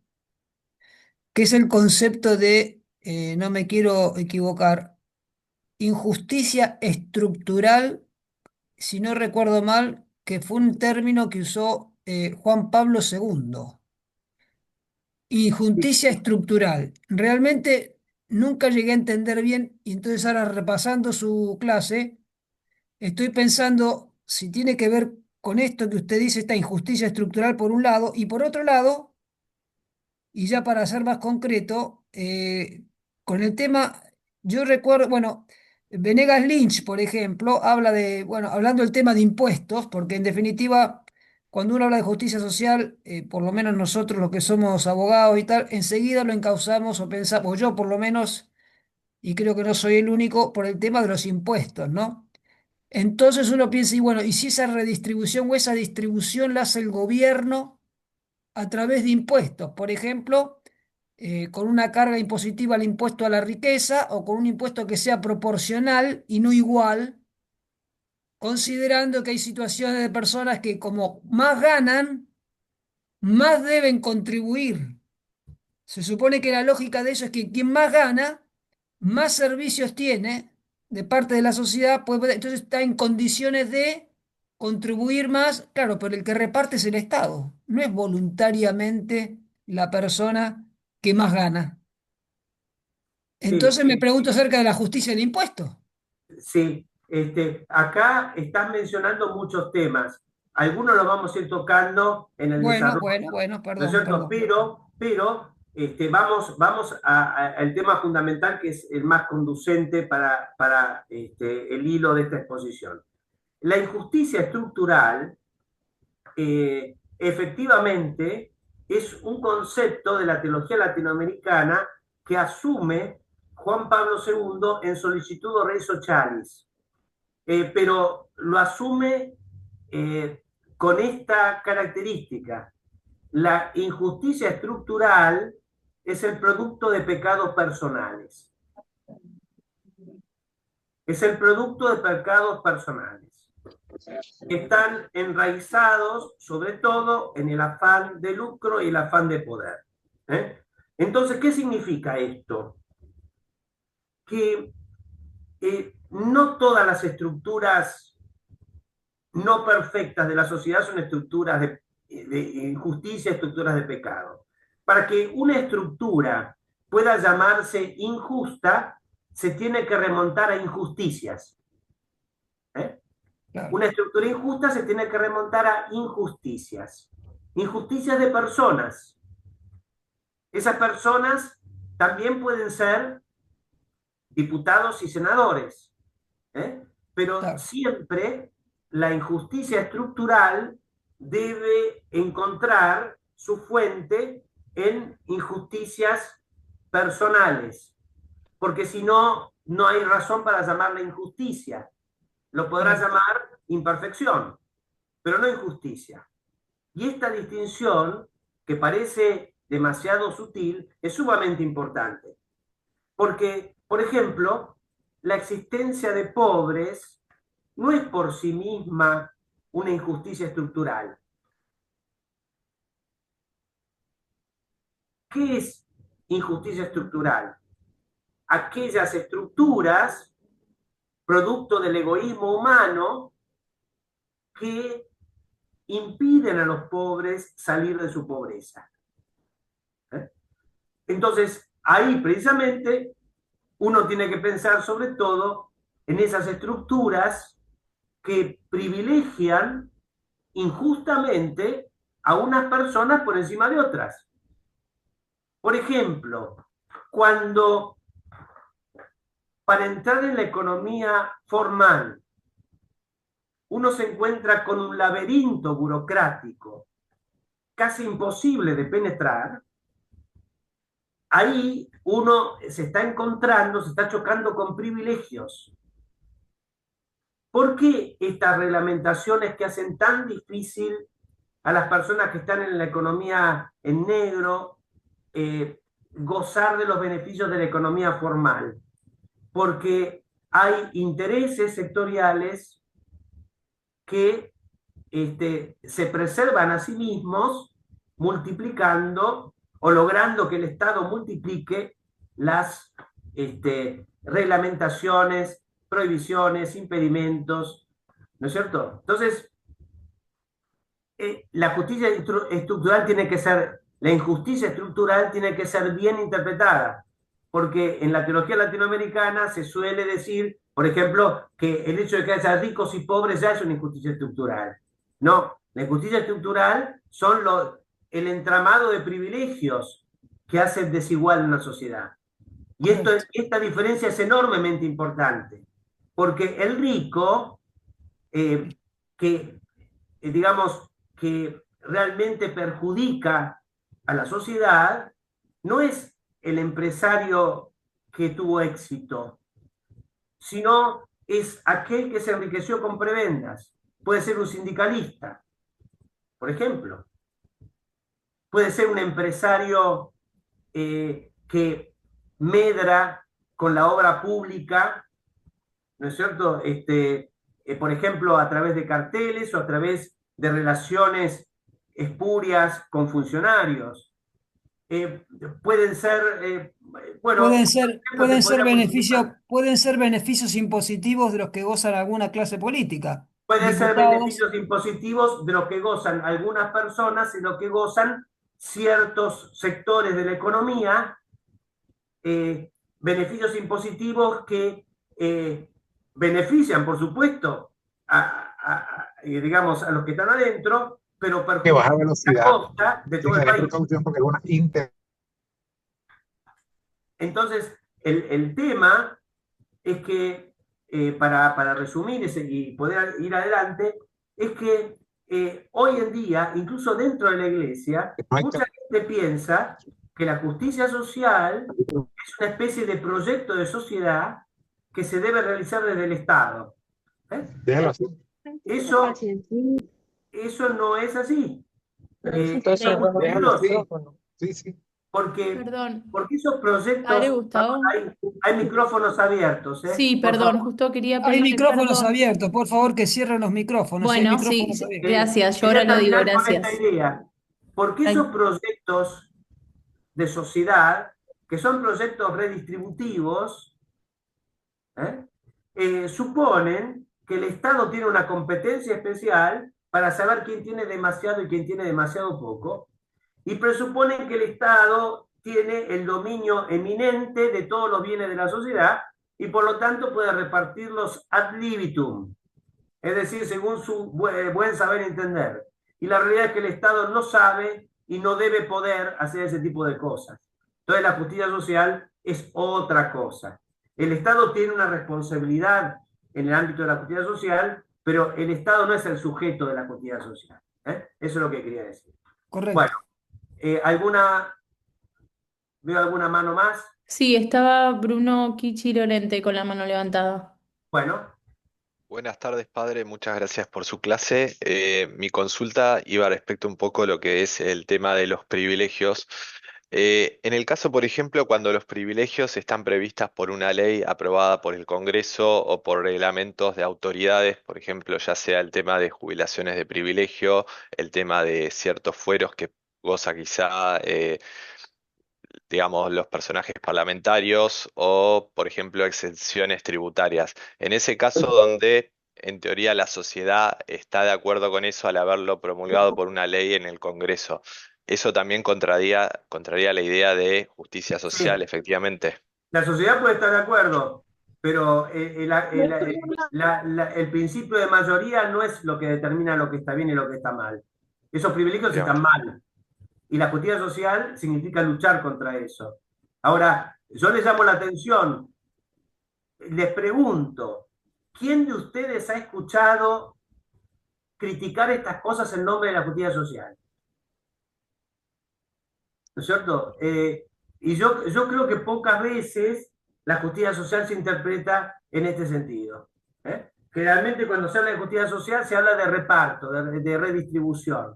que es el concepto de, no me quiero equivocar, injusticia estructural, si no recuerdo mal, que fue un término que usó Juan Pablo II. Injusticia estructural. Realmente nunca llegué a entender bien y entonces ahora repasando su clase, estoy pensando si tiene que ver con esto que usted dice, esta injusticia estructural por un lado, y por otro lado, y ya para ser más concreto, con el tema, yo recuerdo, bueno, Venegas Lynch, por ejemplo, habla de, bueno, hablando del tema de impuestos, porque en definitiva, cuando uno habla de justicia social, por lo menos nosotros los que somos abogados y tal, enseguida lo encauzamos o pensamos, yo por lo menos, y creo que no soy el único, por el tema de los impuestos, ¿no? Entonces uno piensa, y bueno, ¿y si esa redistribución o esa distribución la hace el gobierno a través de impuestos? Por ejemplo, con una carga impositiva al impuesto a la riqueza o con un impuesto que sea proporcional y no igual, considerando que hay situaciones de personas que como más ganan, más deben contribuir. Se supone que la lógica de eso es que quien más gana, más servicios tiene de parte de la sociedad, entonces está en condiciones de contribuir más, claro, pero el que reparte es el Estado, no es voluntariamente la persona que más gana. Sí, Entonces me pregunto acerca de la justicia del impuesto. sí. Acá estás mencionando muchos temas. Algunos los vamos a ir tocando en el Bueno, desarrollo, bueno, bueno, ¿no es perdón, cierto? perdón. Pero vamos al tema fundamental que es el más conducente para el hilo de esta exposición. La injusticia estructural, efectivamente, es un concepto de la teología latinoamericana que asume Juan Pablo II en Sollicitudo Rei Socialis, pero lo asume con esta característica. La injusticia estructural es el producto de pecados personales. Es el producto de pecados personales. Están enraizados sobre todo en el afán de lucro y el afán de poder. Entonces, ¿qué significa esto? Que no todas las estructuras no perfectas de la sociedad son estructuras de injusticia, estructuras de pecado. Para que una estructura pueda llamarse injusta, se tiene que remontar a injusticias. Una estructura injusta se tiene que remontar a injusticias. Injusticias de personas. Esas personas también pueden ser diputados y senadores. Pero siempre la injusticia estructural debe encontrar su fuente en injusticias personales, porque si no, no hay razón para llamarla injusticia. Lo podrás llamar imperfección, pero no injusticia. Y esta distinción, que parece demasiado sutil, es sumamente importante. Porque, por ejemplo, la existencia de pobres no es por sí misma una injusticia estructural. ¿Qué es injusticia estructural? Aquellas estructuras, producto del egoísmo humano, que impiden a los pobres salir de su pobreza. Entonces, ahí precisamente uno tiene que pensar sobre todo en esas estructuras que privilegian injustamente a unas personas por encima de otras. Por ejemplo, cuando para entrar en la economía formal uno se encuentra con un laberinto burocrático casi imposible de penetrar, ahí uno se está encontrando, se está chocando con privilegios. ¿Por qué estas reglamentaciones que hacen tan difícil a las personas que están en la economía en negro gozar de los beneficios de la economía formal, porque hay intereses sectoriales que se preservan a sí mismos multiplicando o logrando que el Estado multiplique las reglamentaciones, prohibiciones, impedimentos, ¿no es cierto? Entonces, la justicia estructural tiene que ser, la injusticia estructural tiene que ser bien interpretada, porque en la teología latinoamericana se suele decir, por ejemplo, que el hecho de que haya ricos y pobres ya es una injusticia estructural. No, la injusticia estructural son el entramado de privilegios que hacen desigual una sociedad. Y esta diferencia es enormemente importante, porque el rico, digamos, que realmente perjudica a la sociedad, no es el empresario que tuvo éxito, sino es aquel que se enriqueció con prebendas. Puede ser un sindicalista, por ejemplo. Puede ser un empresario que medra con la obra pública, ¿no es cierto? Por ejemplo, a través de carteles o a través de relaciones espurias con funcionarios. Pueden ser, bueno, pueden ser beneficios impositivos de los que gozan alguna clase política. Pueden ser Diputados. beneficios impositivos de los que gozan algunas personas y de los que gozan ciertos sectores de la economía, beneficios impositivos que benefician, por supuesto, digamos, a los que están adentro, pero Que baja perjudican velocidad. la costa de todo el Tenga país. precaución porque es una inter. Entonces, el tema es que, para resumir y poder ir adelante, es que hoy en día, incluso dentro de la Iglesia, mucha gente piensa que la justicia social es una especie de proyecto de sociedad que se debe realizar desde el Estado. Déjalo así. Eso no es así. Entonces, Es muy déjalo así. peligroso. Sí, sí. Porque esos Padre proyectos, Gustavo. hay micrófonos abiertos, ¿eh? Sí, Por perdón, favor. justo quería Hay pedirle micrófonos perdón. abiertos, por favor que cierren los micrófonos. Hay Bueno, sí, micrófonos sí, abiertos. gracias, yo Quería ahora lo digo, terminar con esta gracias. idea. Porque Ay. esos proyectos de sociedad, que son proyectos redistributivos, suponen que el Estado tiene una competencia especial para saber quién tiene demasiado y quién tiene demasiado poco, y presuponen que el Estado tiene el dominio eminente de todos los bienes de la sociedad y por lo tanto puede repartirlos ad libitum, es decir, según su buen saber entender. Y la realidad es que el Estado no sabe y no debe poder hacer ese tipo de cosas. Entonces la justicia social es otra cosa. El Estado tiene una responsabilidad en el ámbito de la justicia social, pero el Estado no es el sujeto de la justicia social. Eso es lo que quería decir. Correcto. Bueno, ¿veo alguna mano más? Sí, estaba Bruno Kichi Lorente con la mano levantada. Bueno. Buenas tardes, padre. Muchas gracias por su clase. Mi consulta iba respecto un poco a lo que es el tema de los privilegios. En el caso, por ejemplo, cuando los privilegios están previstas por una ley aprobada por el Congreso o por reglamentos de autoridades, por ejemplo, ya sea el tema de jubilaciones de privilegio, el tema de ciertos fueros que goza quizá, digamos, los personajes parlamentarios o, por ejemplo, exenciones tributarias. En ese caso donde, en teoría, la sociedad está de acuerdo con eso al haberlo promulgado por una ley en el Congreso, eso también contraría la idea de justicia social, Sí. efectivamente. La sociedad puede estar de acuerdo, pero el principio de mayoría no es lo que determina lo que está bien y lo que está mal. Esos privilegios están mal. Y la justicia social significa luchar contra eso. Ahora, yo les llamo la atención, les pregunto, ¿quién de ustedes ha escuchado criticar estas cosas en nombre de la justicia social? ¿No es cierto? Y yo creo que pocas veces la justicia social se interpreta en este sentido. Generalmente cuando se habla de justicia social se habla de reparto, de redistribución.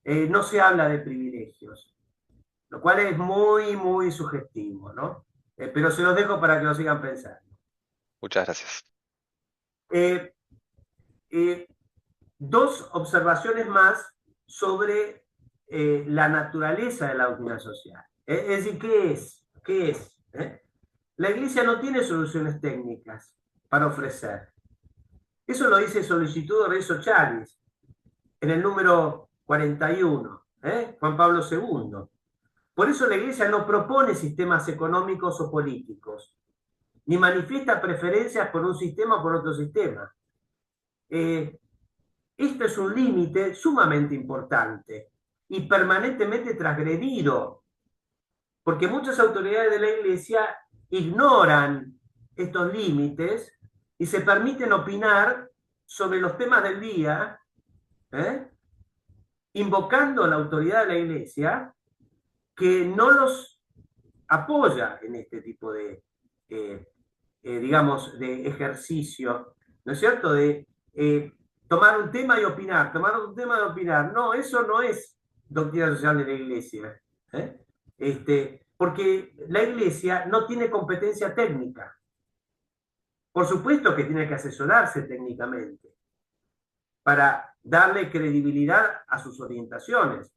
no se habla de privilegios, lo cual es muy, muy sugestivo, ¿no? Pero se los dejo para que lo sigan pensando. Muchas gracias. Eh, eh, Dos observaciones más sobre la naturaleza de la doctrina social. Es decir, ¿qué es? ¿Qué es? La Iglesia no tiene soluciones técnicas para ofrecer. Eso lo dice Solicitud de Rezo Chalis en el número 41, Juan Pablo II. Por eso la Iglesia no propone sistemas económicos o políticos, ni manifiesta preferencias por un sistema o por otro sistema. Esto es un límite sumamente importante y permanentemente transgredido, porque muchas autoridades de la Iglesia ignoran estos límites y se permiten opinar sobre los temas del día, invocando la autoridad de la Iglesia, que no los apoya en este tipo de, digamos, de ejercicio, ¿no es cierto?, de tomar un tema y opinar, tomar un tema y opinar. No, eso no es doctrina social de la Iglesia. Porque la Iglesia no tiene competencia técnica. Por supuesto que tiene que asesorarse técnicamente para darle credibilidad a sus orientaciones.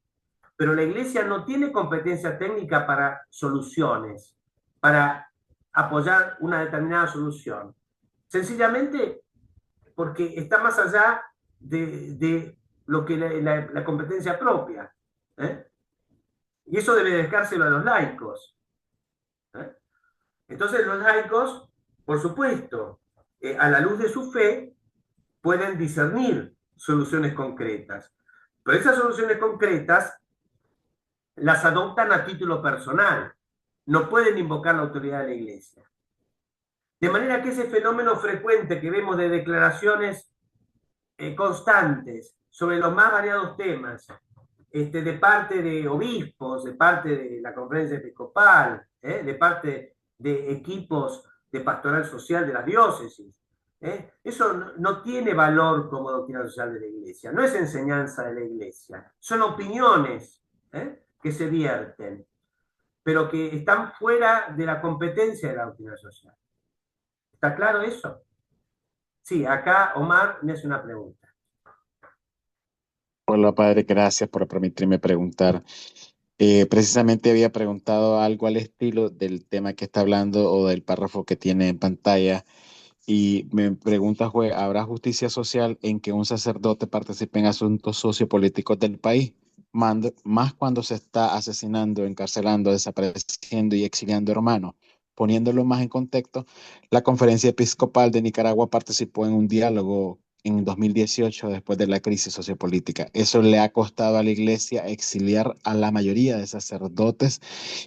Pero la Iglesia no tiene competencia técnica para soluciones, para apoyar una determinada solución. Sencillamente porque está más allá de lo que la competencia propia. Y eso debe dejárselo a los laicos. Entonces los laicos, por supuesto, a la luz de su fe, pueden discernir soluciones concretas. Pero esas soluciones concretas las adoptan a título personal. No pueden invocar la autoridad de la Iglesia. De manera que ese fenómeno frecuente que vemos de declaraciones constantes sobre los más variados temas, de parte de obispos, de parte de la conferencia episcopal, de parte de equipos de pastoral social de las diócesis, eso no tiene valor como doctrina social de la Iglesia, no es enseñanza de la Iglesia, son opiniones que se vierten, pero que están fuera de la competencia de la doctrina social. ¿Está claro eso? Sí, acá Omar me hace una pregunta. Hola, padre, gracias por permitirme preguntar. Precisamente había preguntado algo al estilo del tema que está hablando o del párrafo que tiene en pantalla. Y mi pregunta fue, ¿habrá justicia social en que un sacerdote participe en asuntos sociopolíticos del país? Más cuando se está asesinando, encarcelando, desapareciendo y exiliando hermanos. Poniéndolo más en contexto, la Conferencia Episcopal de Nicaragua participó en un diálogo en 2018 después de la crisis sociopolítica. Eso le ha costado a la Iglesia exiliar a la mayoría de sacerdotes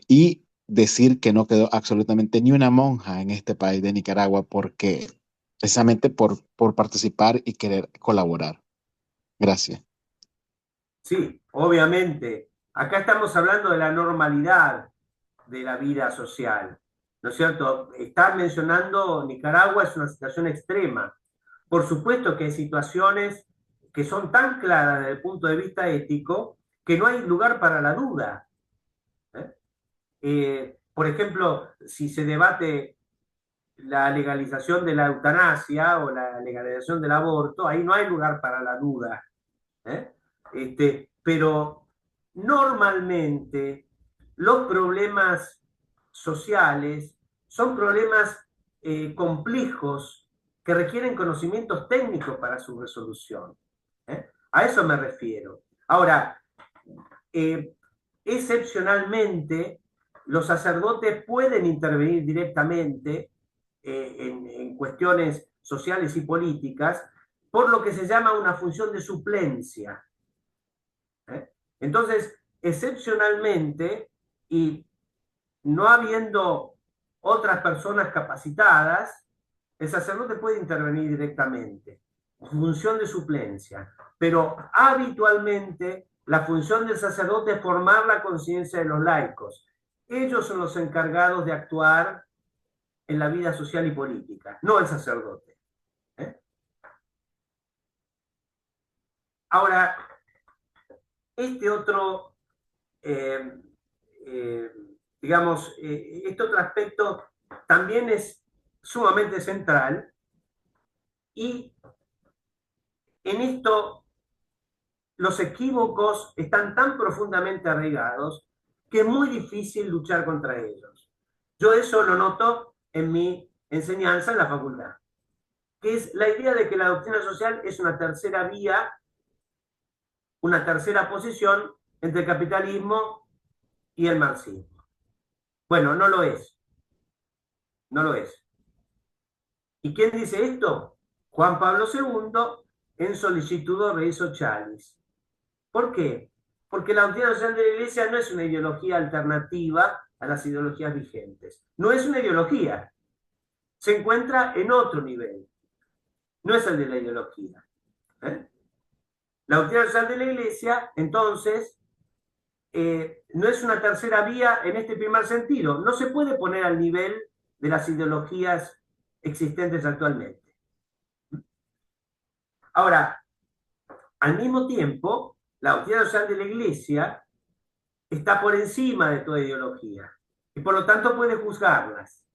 y decir que no quedó absolutamente ni una monja en este país de Nicaragua porque precisamente por participar y querer colaborar. Gracias. Sí, obviamente. Acá estamos hablando de la normalidad de la vida social, ¿no es cierto? Están mencionando Nicaragua es una situación extrema. Por supuesto que hay situaciones que son tan claras desde el punto de vista ético que no hay lugar para la duda. Por ejemplo, si se debate la legalización de la eutanasia o la legalización del aborto, ahí no hay lugar para la duda. Pero normalmente los problemas sociales son problemas complejos que requieren conocimientos técnicos para su resolución. A eso me refiero. Ahora, excepcionalmente, los sacerdotes pueden intervenir directamente en cuestiones sociales y políticas por lo que se llama una función de suplencia. Entonces, excepcionalmente, y no habiendo otras personas capacitadas, el sacerdote puede intervenir directamente, función de suplencia, pero habitualmente la función del sacerdote es formar la conciencia de los laicos. Ellos son los encargados de actuar en la vida social y política, no el sacerdote. Ahora, este otro, digamos, este otro aspecto también es sumamente central, y en esto los equívocos están tan profundamente arraigados que es muy difícil luchar contra ellos. Yo eso lo noto en mi enseñanza en la facultad, que es la idea de que la doctrina social es una tercera vía, una tercera posición entre el capitalismo y el marxismo. Bueno, no lo es. No lo es. ¿Y quién dice esto? Juan Pablo II en Sollicitudo Rei Socialis. ¿Por qué? Porque la doctrina social de la Iglesia no es una ideología alternativa a las ideologías vigentes. No es una ideología. Se encuentra en otro nivel. No es el de la ideología. La doctrina social de la Iglesia, entonces, no es una tercera vía en este primer sentido. No se puede poner al nivel de las ideologías existentes actualmente. Ahora, al mismo tiempo, la doctrina social de la Iglesia está por encima de toda ideología y por lo tanto puede juzgarlas.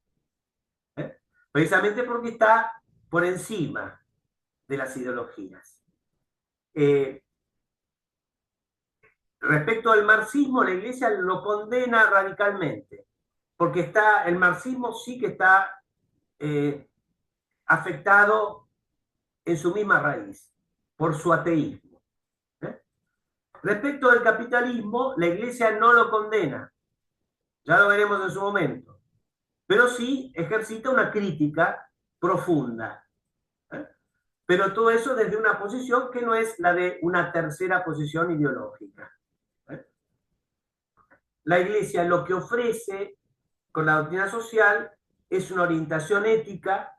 Precisamente porque está por encima de las ideologías. Respecto al marxismo, la Iglesia lo condena radicalmente, porque el marxismo sí que está afectado en su misma raíz, por su ateísmo. Respecto del capitalismo, la Iglesia no lo condena, ya lo veremos en su momento, pero sí ejercita una crítica profunda. Pero todo eso desde una posición que no es la de una tercera posición ideológica. La Iglesia lo que ofrece con la doctrina social es una orientación ética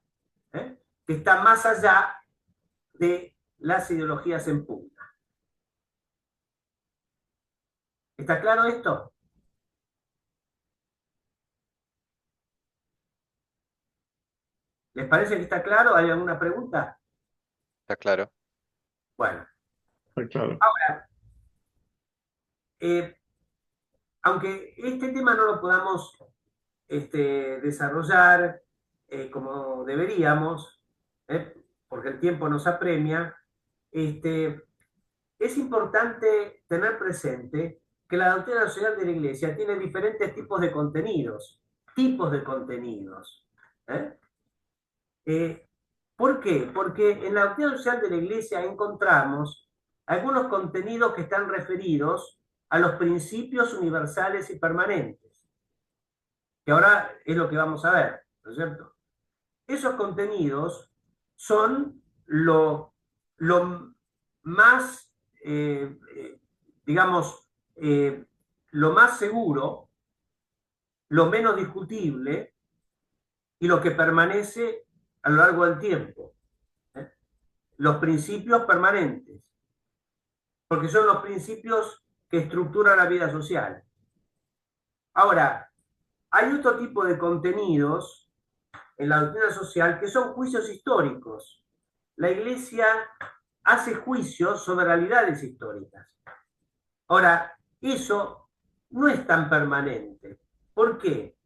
que está más allá de las ideologías en punta. ¿Está claro esto? ¿Les parece que está claro? ¿Hay alguna pregunta? Está claro. Bueno. Está claro. Ahora, aunque este tema no lo podamos desarrollar como deberíamos, porque el tiempo nos apremia, es importante tener presente que la doctrina social de la Iglesia tiene diferentes tipos de contenidos. ¿Por qué? Porque en la doctrina social de la Iglesia encontramos algunos contenidos que están referidos a los principios universales y permanentes, que ahora es lo que vamos a ver, ¿no es cierto? Esos contenidos son lo más, digamos, lo más seguro, lo menos discutible y lo que permanece a lo largo del tiempo. Los principios permanentes, porque son los principios que estructuran la vida social. Ahora, hay otro tipo de contenidos en la doctrina social que son juicios históricos. La Iglesia hace juicios sobre realidades históricas. Ahora, eso no es tan permanente. ¿Por qué?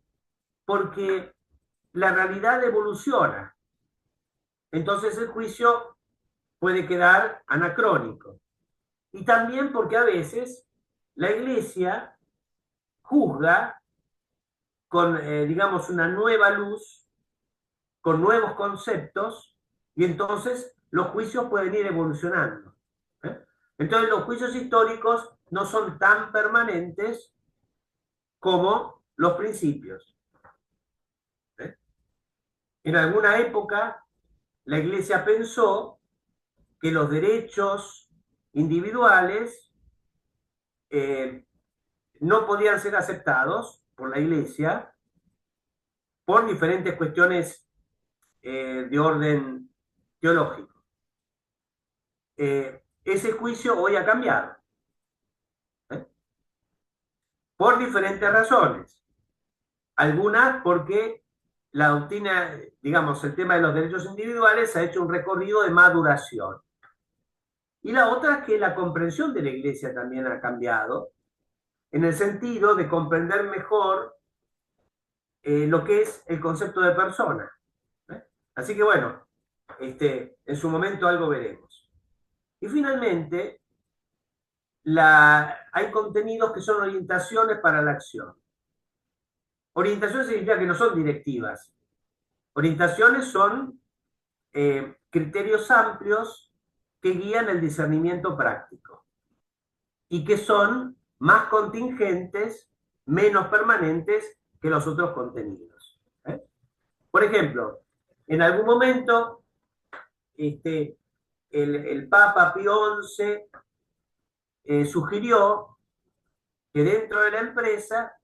Porque la realidad evoluciona. Entonces el juicio puede quedar anacrónico. Y también porque a veces la Iglesia juzga con, digamos, una nueva luz, con nuevos conceptos, y entonces los juicios pueden ir evolucionando. Entonces los juicios históricos no son tan permanentes como los principios. En alguna época, la Iglesia pensó que los derechos individuales no podían ser aceptados por la Iglesia por diferentes cuestiones de orden teológico. Ese juicio hoy ha cambiado. Por diferentes razones. Algunas porque la doctrina, digamos, el tema de los derechos individuales ha hecho un recorrido de maduración. Y la otra es que la comprensión de la iglesia también ha cambiado, en el sentido de comprender mejor lo que es el concepto de persona. Así que bueno, en su momento algo veremos. Y finalmente, hay contenidos que son orientaciones para la acción. Orientaciones significa que no son directivas. Orientaciones son criterios amplios que guían el discernimiento práctico y que son más contingentes, menos permanentes que los otros contenidos. Por ejemplo, en algún momento el Papa Pío XI sugirió que dentro de la empresa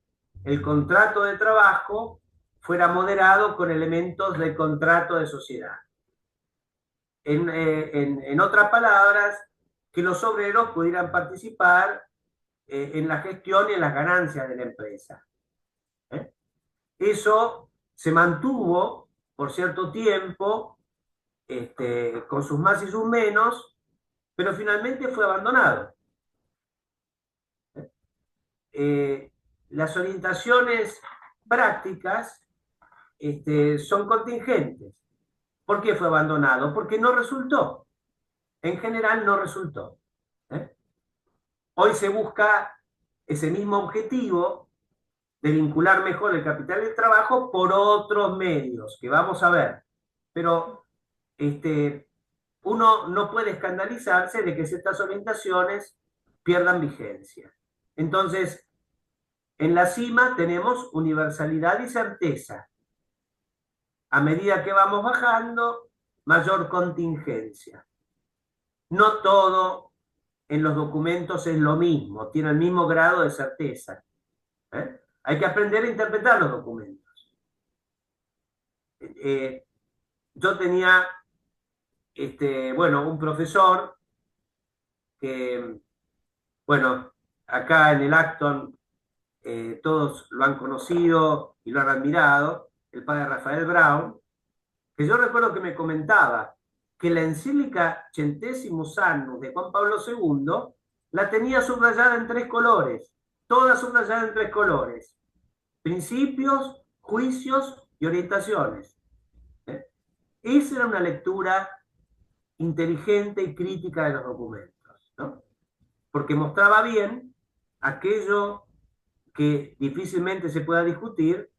el contrato de trabajo fuera moderado con elementos del contrato de sociedad. En otras palabras, que los obreros pudieran participar en la gestión y en las ganancias de la empresa. Eso se mantuvo por cierto tiempo, con sus más y sus menos, pero finalmente fue abandonado. Las orientaciones prácticas son contingentes. ¿Por qué fue abandonado? Porque no resultó. En general no resultó. Hoy se busca ese mismo objetivo de vincular mejor el capital y el trabajo por otros medios, que vamos a ver. Pero uno no puede escandalizarse de que ciertas orientaciones pierdan vigencia. Entonces, en la cima tenemos universalidad y certeza. A medida que vamos bajando, mayor contingencia. No todo en los documentos es lo mismo, tiene el mismo grado de certeza. Hay que aprender a interpretar los documentos. Yo tenía, un profesor que, acá en el Acton todos lo han conocido y lo han admirado, el padre Rafael Brown, que yo recuerdo que me comentaba que la encíclica Centesimus Annus de Juan Pablo II la tenía subrayada en 3 colores, toda subrayada en 3 colores: principios, juicios y orientaciones. Esa era una lectura inteligente y crítica de los documentos, ¿no? Porque mostraba bien aquello que difícilmente se pueda discutir,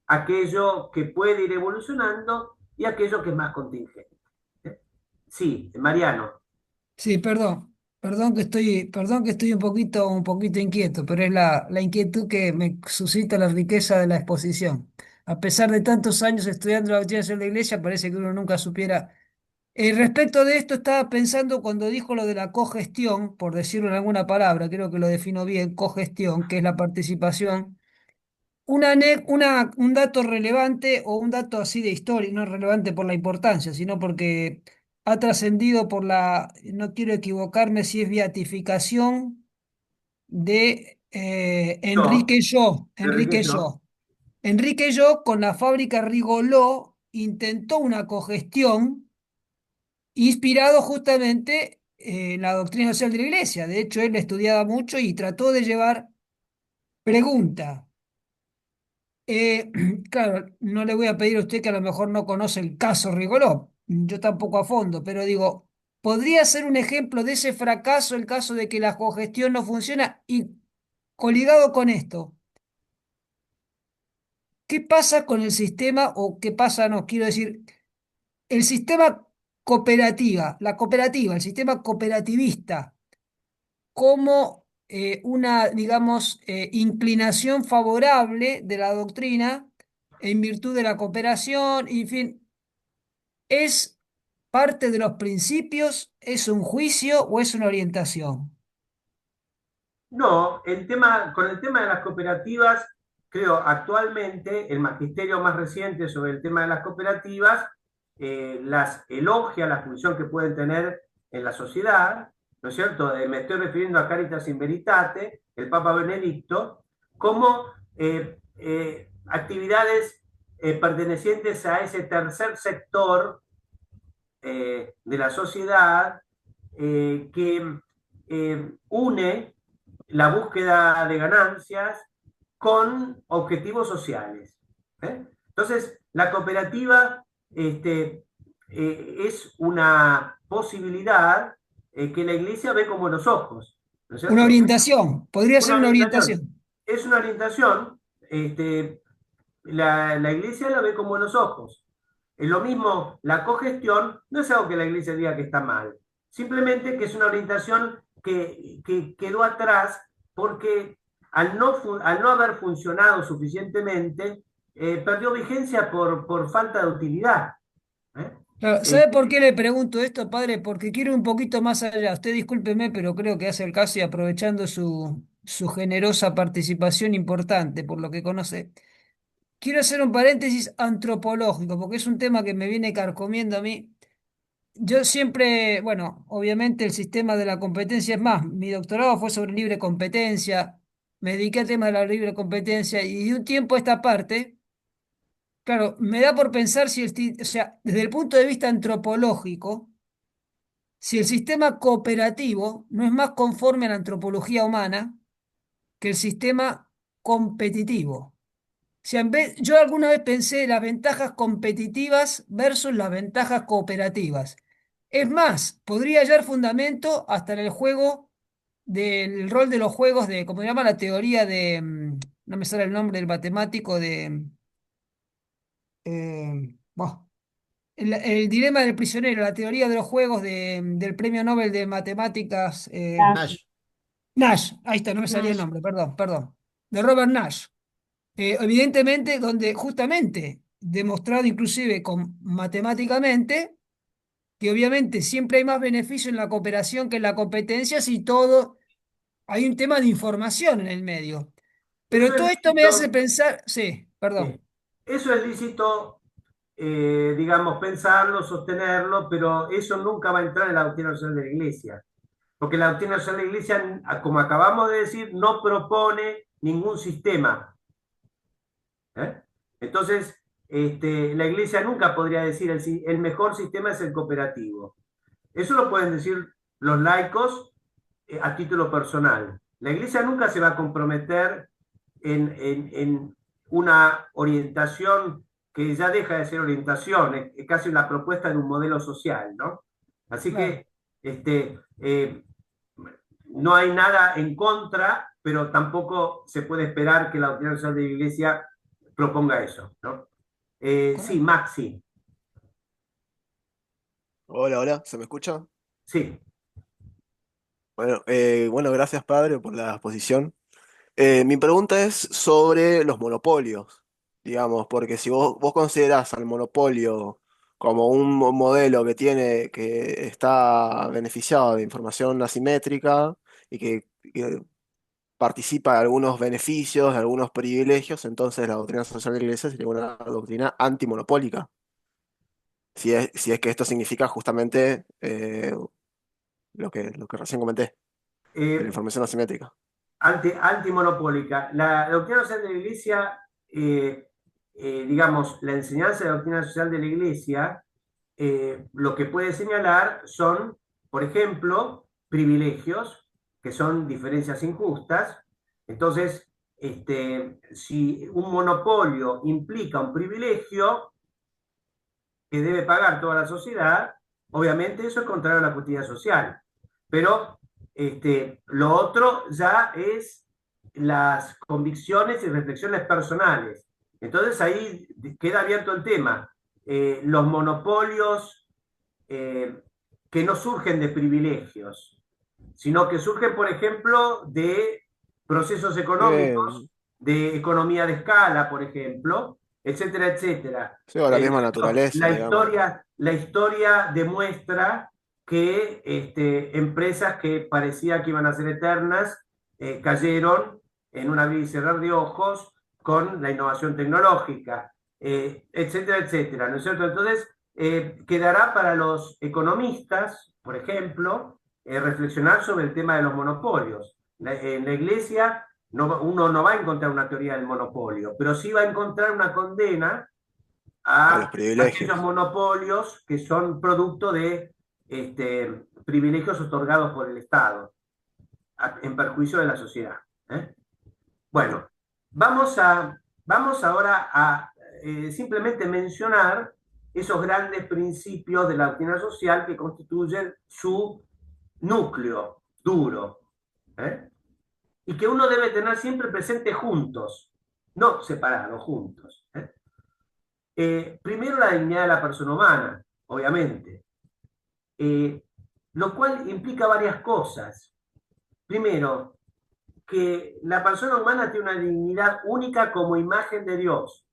aquello que puede ir evolucionando y aquello que es más contingente. Sí, Mariano. Sí, perdón que estoy un poquito inquieto, pero es la inquietud que me suscita la riqueza de la exposición. A pesar de tantos años estudiando la doctrina social de la Iglesia, parece que uno nunca supiera. Respecto de esto, estaba pensando cuando dijo lo de la cogestión, por decirlo en alguna palabra, creo que lo defino bien, cogestión, que es la participación. Un dato relevante o un dato así de historia, no relevante por la importancia, sino porque ha trascendido por no quiero equivocarme si es beatificación de Enrique Yo. Enrique Yo con la fábrica Rigoló intentó una cogestión inspirado justamente en la doctrina social de la Iglesia. De hecho, él estudiaba mucho y trató de llevar pregunta. Claro, no le voy a pedir a usted que a lo mejor no conoce el caso Rigoló, yo tampoco a fondo, pero digo, ¿podría ser un ejemplo de ese fracaso el caso de que la cogestión no funciona? Y coligado con esto, ¿qué pasa con el sistema o qué pasa, no quiero decir, el sistema el sistema cooperativista, como una, digamos, inclinación favorable de la doctrina en virtud de la cooperación, y en fin, ¿es parte de los principios, es un juicio o es una orientación? No, con el tema de las cooperativas, creo actualmente el magisterio más reciente sobre el tema de las cooperativas las elogia la función que pueden tener en la sociedad, ¿no es cierto? Me estoy refiriendo a Caritas in Veritate, el Papa Benedicto, como actividades pertenecientes a ese tercer sector de la sociedad que une la búsqueda de ganancias con objetivos sociales. Entonces, la cooperativa es una posibilidad que la Iglesia ve con buenos ojos, ¿no es cierto? Una orientación, podría ser Una una orientación. orientación. Es una orientación, la Iglesia la ve con buenos ojos. Lo mismo, la cogestión no es algo que la Iglesia diga que está mal, simplemente que es una orientación que quedó atrás porque al no haber funcionado suficientemente, perdió vigencia por falta de utilidad. Claro, ¿sabe por qué le pregunto esto, padre? Porque quiero ir un poquito más allá. Usted discúlpeme, pero creo que hace el caso y aprovechando su generosa participación importante por lo que conoce. Quiero hacer un paréntesis antropológico, porque es un tema que me viene carcomiendo a mí. Yo siempre, bueno, obviamente el sistema de la competencia es más, mi doctorado fue sobre libre competencia, me dediqué al tema de la libre competencia y de un tiempo a esta parte, claro, me da por pensar si o sea, desde el punto de vista antropológico, si el sistema cooperativo no es más conforme a la antropología humana que el sistema competitivo. O sea, yo alguna vez pensé las ventajas competitivas versus las ventajas cooperativas. Es más, podría hallar fundamento hasta en el juego del rol de los juegos de, como se llama la teoría de, no me sale el nombre del matemático de, bueno, el dilema del prisionero, la teoría de los juegos del premio Nobel de matemáticas, Nash. Nash, ahí está, no me salía el Nash. nombre, perdón, de Robert Nash. Evidentemente, donde justamente demostrado inclusive matemáticamente que obviamente siempre hay más beneficio en la cooperación que en la competencia si todo hay un tema de información en el medio. Pero Eso es todo esto me hace lícito, pensar, sí, perdón. eso es lícito, digamos, pensarlo, sostenerlo, pero eso nunca va a entrar en la doctrina social de la Iglesia. Porque la doctrina social de la Iglesia, como acabamos de decir, no propone ningún sistema. Entonces, la Iglesia nunca podría decir el mejor sistema es el cooperativo. Eso lo pueden decir los laicos a título personal. La Iglesia nunca se va a comprometer en una orientación que ya deja de ser orientación, es casi una propuesta de un modelo social, ¿no? Así que no hay nada en contra, pero tampoco se puede esperar que la doctrina social de la Iglesia proponga eso, ¿no? Sí, Maxi. Hola, hola, ¿se me escucha? Sí. Bueno, gracias padre por la exposición. Mi pregunta es sobre los monopolios, digamos, porque si vos considerás al monopolio como un modelo que está beneficiado de información asimétrica y que participa de algunos beneficios, de algunos privilegios, entonces la doctrina social de la Iglesia sería una doctrina antimonopólica. Si es que esto significa justamente lo que recién comenté, de la información asimétrica. Antimonopólica. La doctrina social de la Iglesia, digamos, la enseñanza de la doctrina social de la Iglesia, lo que puede señalar son, por ejemplo, privilegios, que son diferencias injustas. Entonces, si un monopolio implica un privilegio que debe pagar toda la sociedad, obviamente eso es contrario a la justicia social. Pero lo otro ya es las convicciones y reflexiones personales. Entonces ahí queda abierto el tema. Los monopolios que no surgen de privilegios, sino que surgen, por ejemplo, de procesos económicos, de economía de escala, por ejemplo, etcétera, etcétera. Sí, o la misma naturaleza, digamos. La historia demuestra que empresas que parecía que iban a ser eternas cayeron en un abrir y cerrar de ojos con la innovación tecnológica, etcétera, etcétera, ¿no es cierto? Entonces, quedará para los economistas, por ejemplo, reflexionar sobre el tema de los monopolios. En la Iglesia uno no va a encontrar una teoría del monopolio, pero sí va a encontrar una condena a los privilegios. aquellos monopolios que son producto de privilegios otorgados por el Estado, en perjuicio de la sociedad. Bueno, vamos ahora a simplemente mencionar esos grandes principios de la doctrina social que constituyen su núcleo duro, y que uno debe tener siempre presente juntos, no separados, juntos. Primero, la dignidad de la persona humana, obviamente, lo cual implica varias cosas. Primero, que la persona humana tiene una dignidad única como imagen de Dios.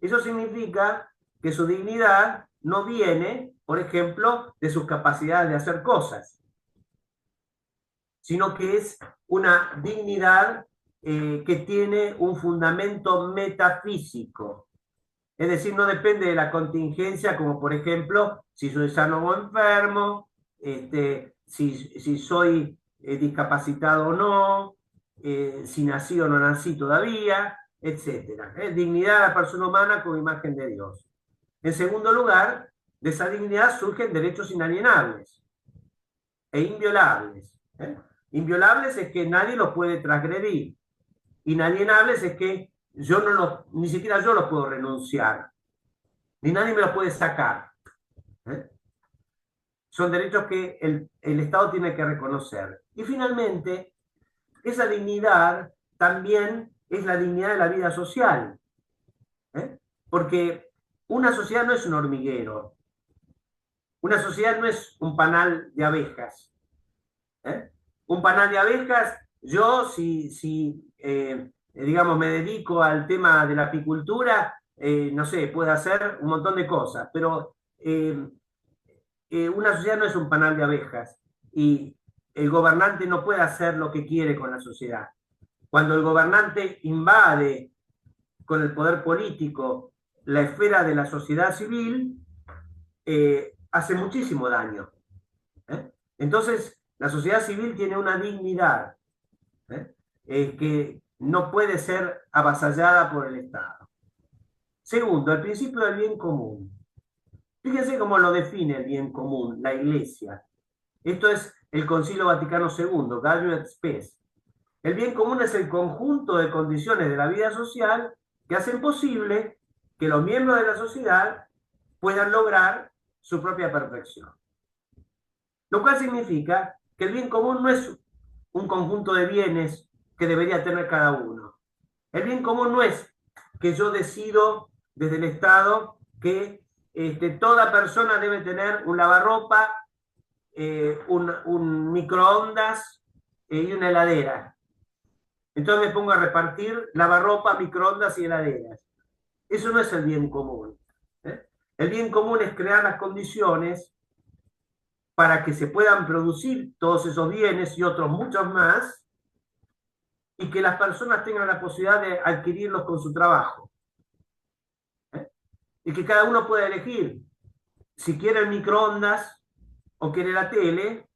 Eso significa que su dignidad no viene, por ejemplo, de sus capacidades de hacer cosas, sino que es una dignidad que tiene un fundamento metafísico. Es decir, no depende de la contingencia, como por ejemplo, si soy sano o enfermo, si soy discapacitado o no, si nací o no nací todavía, etc. Dignidad de la persona humana como imagen de Dios. En segundo lugar, de esa dignidad surgen derechos inalienables e inviolables. Inviolables es que nadie los puede transgredir. Inalienables es que ni siquiera yo los puedo renunciar, ni nadie me los puede sacar. Son derechos que el Estado tiene que reconocer. Y finalmente, esa dignidad también es la dignidad de la vida social. Porque una sociedad no es un hormiguero, una sociedad no es un panal de abejas. Un panal de abejas, yo digamos, me dedico al tema de la apicultura, no sé, puedo hacer un montón de cosas, pero una sociedad no es un panal de abejas y el gobernante no puede hacer lo que quiere con la sociedad. Cuando el gobernante invade con el poder político la esfera de la sociedad civil, hace muchísimo daño. Entonces, la sociedad civil tiene una dignidad que no puede ser avasallada por el Estado. Segundo, el principio del bien común. Fíjense cómo lo define el bien común la Iglesia. Esto es el Concilio Vaticano II, Gaudium et Spes. El bien común es el conjunto de condiciones de la vida social que hacen posible que los miembros de la sociedad puedan lograr su propia perfección. Lo cual significa que el bien común no es un conjunto de bienes que debería tener cada uno. El bien común no es que yo decido desde el Estado que toda persona debe tener un lavarropa, un microondas y una heladera. Entonces me pongo a repartir lavarropa, microondas y heladeras. Eso no es el bien común. El bien común es crear las condiciones para que se puedan producir todos esos bienes y otros muchos más, y que las personas tengan la posibilidad de adquirirlos con su trabajo. Y que cada uno pueda elegir si quiere el microondas, o quiere la tele,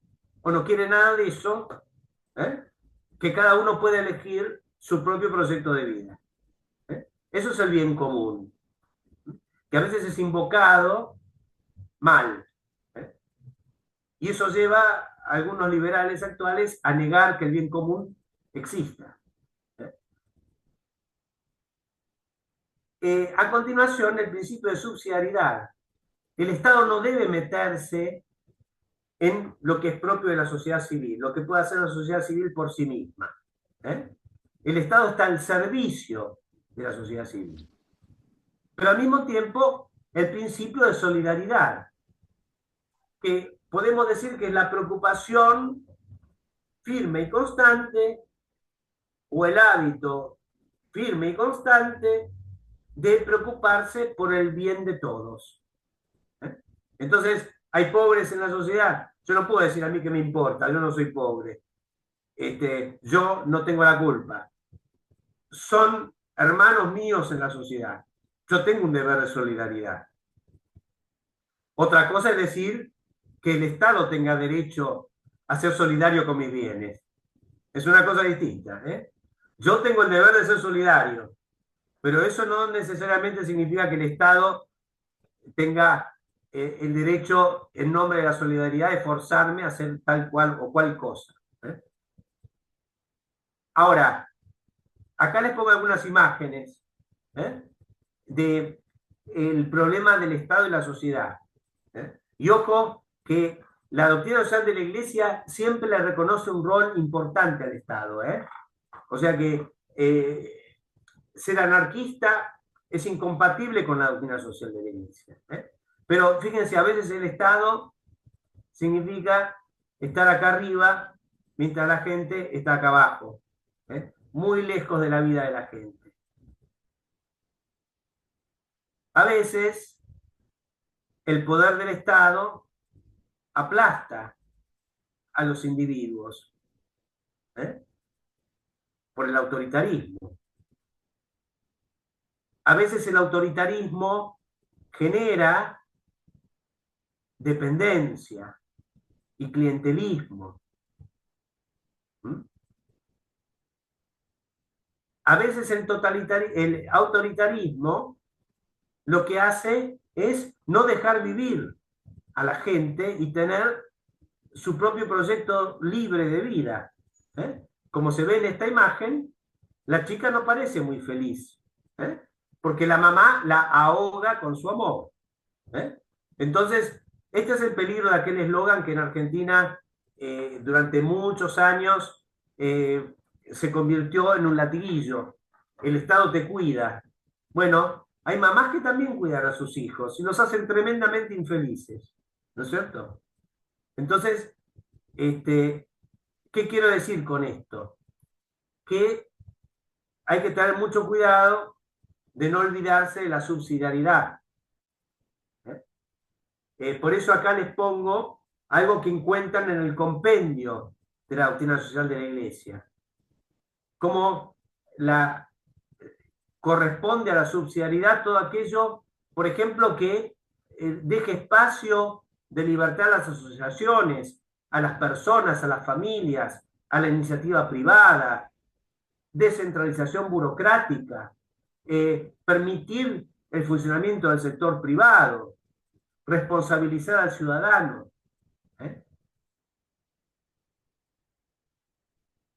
o no quiere nada de eso, que cada uno pueda elegir su propio proyecto de vida. Eso es el bien común, que a veces es invocado mal. Y eso lleva a algunos liberales actuales a negar que el bien común exista. A continuación, el principio de subsidiariedad. El Estado no debe meterse en lo que es propio de la sociedad civil, lo que puede hacer la sociedad civil por sí misma. El Estado está al servicio de la sociedad civil. Pero al mismo tiempo, el principio de solidaridad, que podemos decir que es la preocupación firme y constante, o el hábito firme y constante de preocuparse por el bien de todos. Entonces, hay pobres en la sociedad. Yo no puedo decir a mí que me importa, yo no soy pobre. Yo no tengo la culpa. Son hermanos míos en la sociedad. Yo tengo un deber de solidaridad. Otra cosa es decir que el Estado tenga derecho a ser solidario con mis bienes. Es una cosa distinta. Yo tengo el deber de ser solidario, pero eso no necesariamente significa que el Estado tenga el derecho en nombre de la solidaridad de forzarme a hacer tal cual o cual cosa. Ahora, acá les pongo algunas imágenes de el problema del Estado y la sociedad. Y ojo que la doctrina social de la Iglesia siempre le reconoce un rol importante al Estado. O sea que ser anarquista es incompatible con la doctrina social de la Iglesia. Pero fíjense, a veces el Estado significa estar acá arriba mientras la gente está acá abajo, muy lejos de la vida de la gente. A veces el poder del Estado aplasta a los individuos por el autoritarismo. A veces el autoritarismo genera dependencia y clientelismo. A veces el autoritarismo lo que hace es no dejar vivir a la gente y tener su propio proyecto libre de vida. Como se ve en esta imagen, la chica no parece muy feliz, porque la mamá la ahoga con su amor. Entonces, este es el peligro de aquel eslogan que en Argentina durante muchos años se convirtió en un latiguillo: el Estado te cuida. Bueno, hay mamás que también cuidan a sus hijos y los hacen tremendamente infelices, ¿no es cierto? Entonces, ¿qué quiero decir con esto? Que hay que tener mucho cuidado de no olvidarse de la subsidiariedad. Por eso acá les pongo algo que encuentran en el compendio de la doctrina social de la Iglesia. Como corresponde a la subsidiariedad todo aquello, por ejemplo, que deje espacio de libertad a las asociaciones, a las personas, a las familias, a la iniciativa privada, descentralización burocrática, permitir el funcionamiento del sector privado, responsabilizar al ciudadano.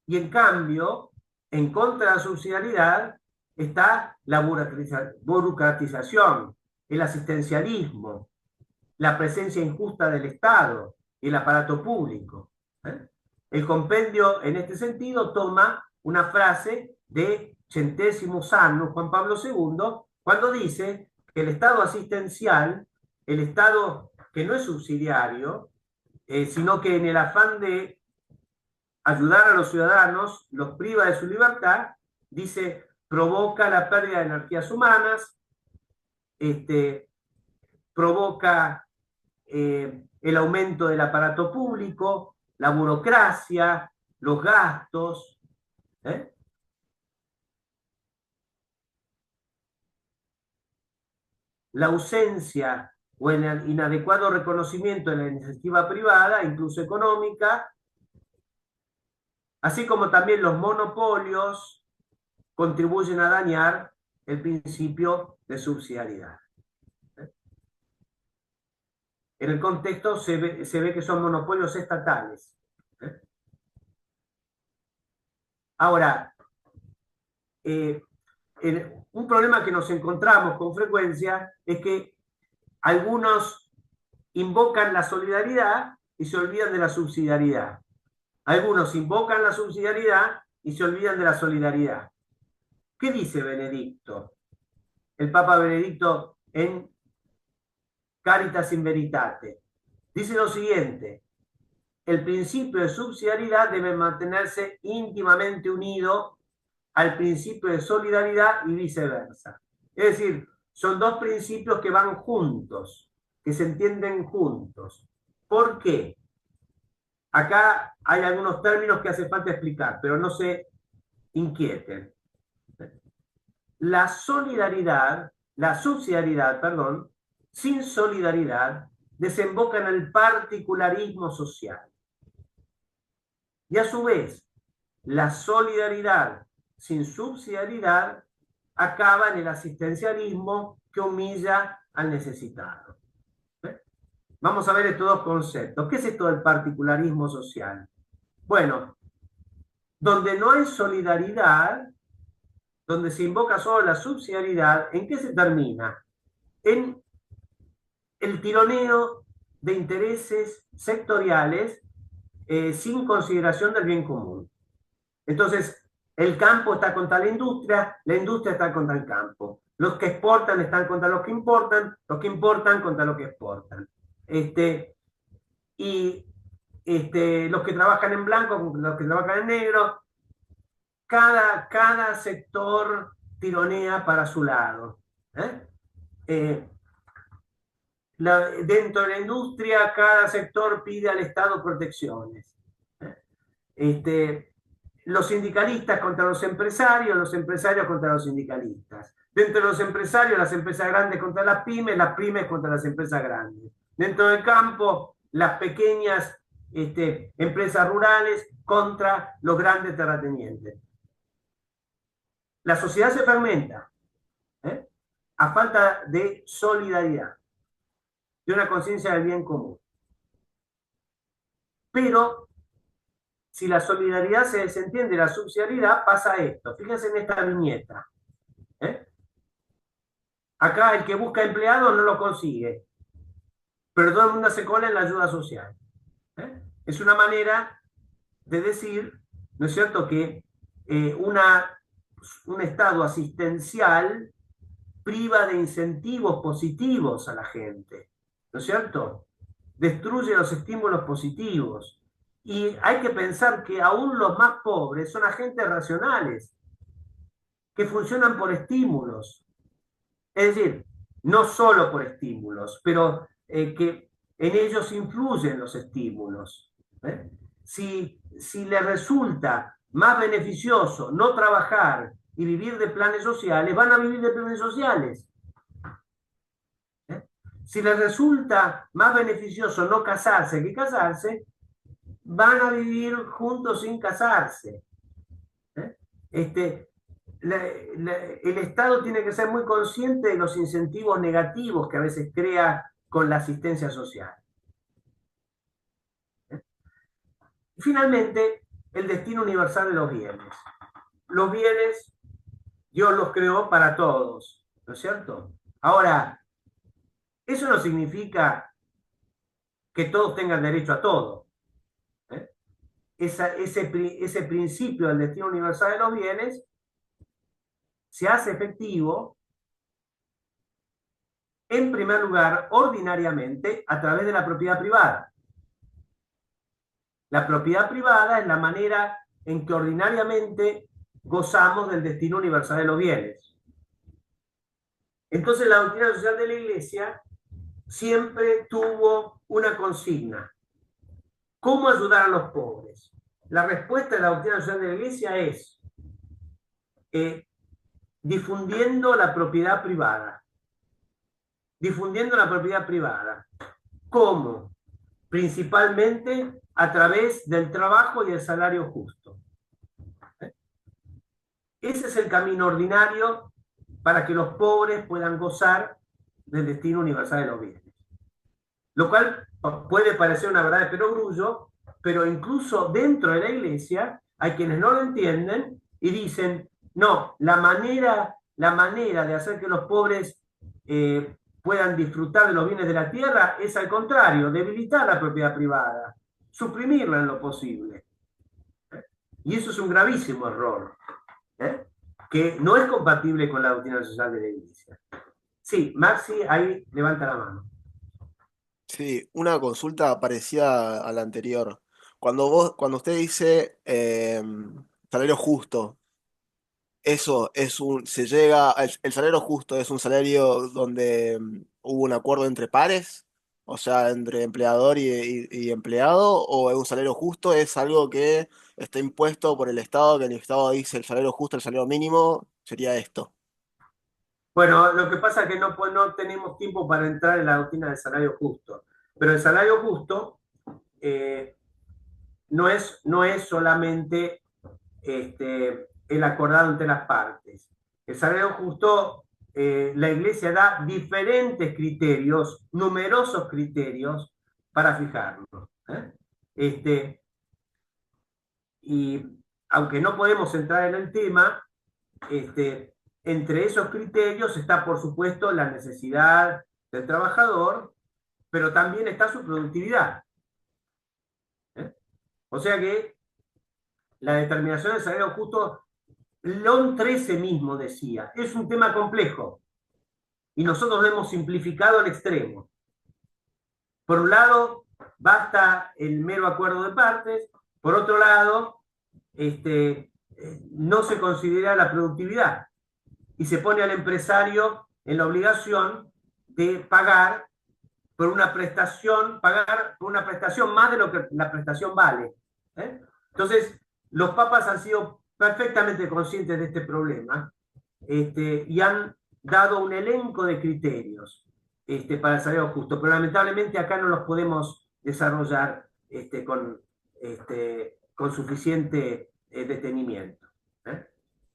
Y en cambio, en contra de la subsidiariedad está la burocratización, el asistencialismo, la presencia injusta del Estado y el aparato público. El compendio, en este sentido, toma una frase de Centésimos Annus, Juan Pablo II, cuando dice que el Estado asistencial, el Estado que no es subsidiario, sino que en el afán de ayudar a los ciudadanos los priva de su libertad, dice, provoca la pérdida de energías humanas, provoca el aumento del aparato público, la burocracia, los gastos. La ausencia o el inadecuado reconocimiento de la iniciativa privada, incluso económica, así como también los monopolios, contribuyen a dañar el principio de subsidiariedad. En el contexto se ve que son monopolios estatales. Ahora, un problema que nos encontramos con frecuencia es que algunos invocan la solidaridad y se olvidan de la subsidiariedad. Algunos invocan la subsidiariedad y se olvidan de la solidaridad. ¿Qué dice Benedicto? El Papa Benedicto en Caritas in Veritate. Dice lo siguiente: el principio de subsidiariedad debe mantenerse íntimamente unido al principio de solidaridad y viceversa. Es decir, son dos principios que van juntos, que se entienden juntos. ¿Por qué? Acá hay algunos términos que hace falta explicar, pero no se inquieten. La subsidiariedad, perdón, sin solidaridad, desemboca en el particularismo social. Y a su vez, la solidaridad sin subsidiariedad acaba en el asistencialismo que humilla al necesitado. vamos a ver estos dos conceptos. ¿Qué es esto del particularismo social? Bueno, donde no hay solidaridad, donde se invoca solo la subsidiariedad, ¿en qué se termina? En el tironeo de intereses sectoriales sin consideración del bien común. Entonces, el campo está contra la industria está contra el campo. Los que exportan están contra los que importan contra los que exportan. Los que trabajan en blanco contra los que trabajan en negro. Cada sector tironea para su lado. Dentro de la industria, cada sector pide al Estado protecciones. Los sindicalistas contra los empresarios contra los sindicalistas. Dentro de los empresarios, las empresas grandes contra las pymes contra las empresas grandes. Dentro del campo, las pequeñas empresas rurales contra los grandes terratenientes. La sociedad se fragmenta a falta de solidaridad, de una conciencia del bien común. Pero si la solidaridad se desentiende, la subsidiariedad, pasa esto. Fíjense en esta viñeta. Acá el que busca empleado no lo consigue, pero todo el mundo se cola en la ayuda social. Es una manera de decir, ¿no es cierto?, que un Estado asistencial priva de incentivos positivos a la gente, ¿no es cierto? Destruye los estímulos positivos. Y hay que pensar que aún los más pobres son agentes racionales, que funcionan por estímulos. Es decir, no solo por estímulos, pero que en ellos influyen los estímulos. Si les resulta más beneficioso no trabajar y vivir de planes sociales, van a vivir de planes sociales. Si les resulta más beneficioso no casarse que casarse, van a vivir juntos sin casarse. El Estado tiene que ser muy consciente de los incentivos negativos que a veces crea con la asistencia social. Y finalmente, el destino universal de los bienes. Los bienes, Dios los creó para todos, ¿no es cierto? Ahora, eso no significa que todos tengan derecho a todo. Ese principio del destino universal de los bienes se hace efectivo, en primer lugar, ordinariamente, a través de la propiedad privada. La propiedad privada es la manera en que ordinariamente gozamos del destino universal de los bienes. Entonces, la doctrina social de la Iglesia siempre tuvo una consigna: ¿cómo ayudar a los pobres? La respuesta de la doctrina social de la Iglesia es difundiendo la propiedad privada. Difundiendo la propiedad privada. ¿Cómo? Principalmente a través del trabajo y el salario justo. Ese es el camino ordinario para que los pobres puedan gozar del destino universal de los bienes. Lo cual puede parecer una verdad de perogrullo, pero incluso dentro de la Iglesia hay quienes no lo entienden y dicen: no, la manera de hacer que los pobres puedan disfrutar de los bienes de la tierra es, al contrario, debilitar la propiedad privada, suprimirla en lo posible. Y eso es un gravísimo error, que no es compatible con la doctrina social de la Iglesia. Sí, Maxi, ahí levanta la mano. Sí, una consulta parecida a la anterior. Cuando usted dice salario justo, eso es el salario justo es un salario donde hubo un acuerdo entre pares, o sea, entre empleador y empleado, o es un salario justo, es algo que está impuesto por el Estado, que el Estado dice el salario justo, el salario mínimo, sería esto. Bueno, lo que pasa es que no tenemos tiempo para entrar en la doctrina del salario justo. Pero el salario justo no es solamente el acordado entre las partes. El salario justo, la Iglesia da diferentes criterios, numerosos criterios, para fijarlo. Y aunque no podemos entrar en el tema, entre esos criterios está, por supuesto, la necesidad del trabajador, pero también está su productividad. O sea que la determinación del salario justo, León 13 mismo decía, es un tema complejo, y nosotros lo hemos simplificado al extremo. Por un lado, basta el mero acuerdo de partes, por otro lado, no se considera la productividad y se pone al empresario en la obligación de pagar por una prestación más de lo que la prestación vale. Entonces, los papas han sido perfectamente conscientes de este problema y han dado un elenco de criterios para el salario justo, pero lamentablemente acá no los podemos desarrollar con suficiente detenimiento.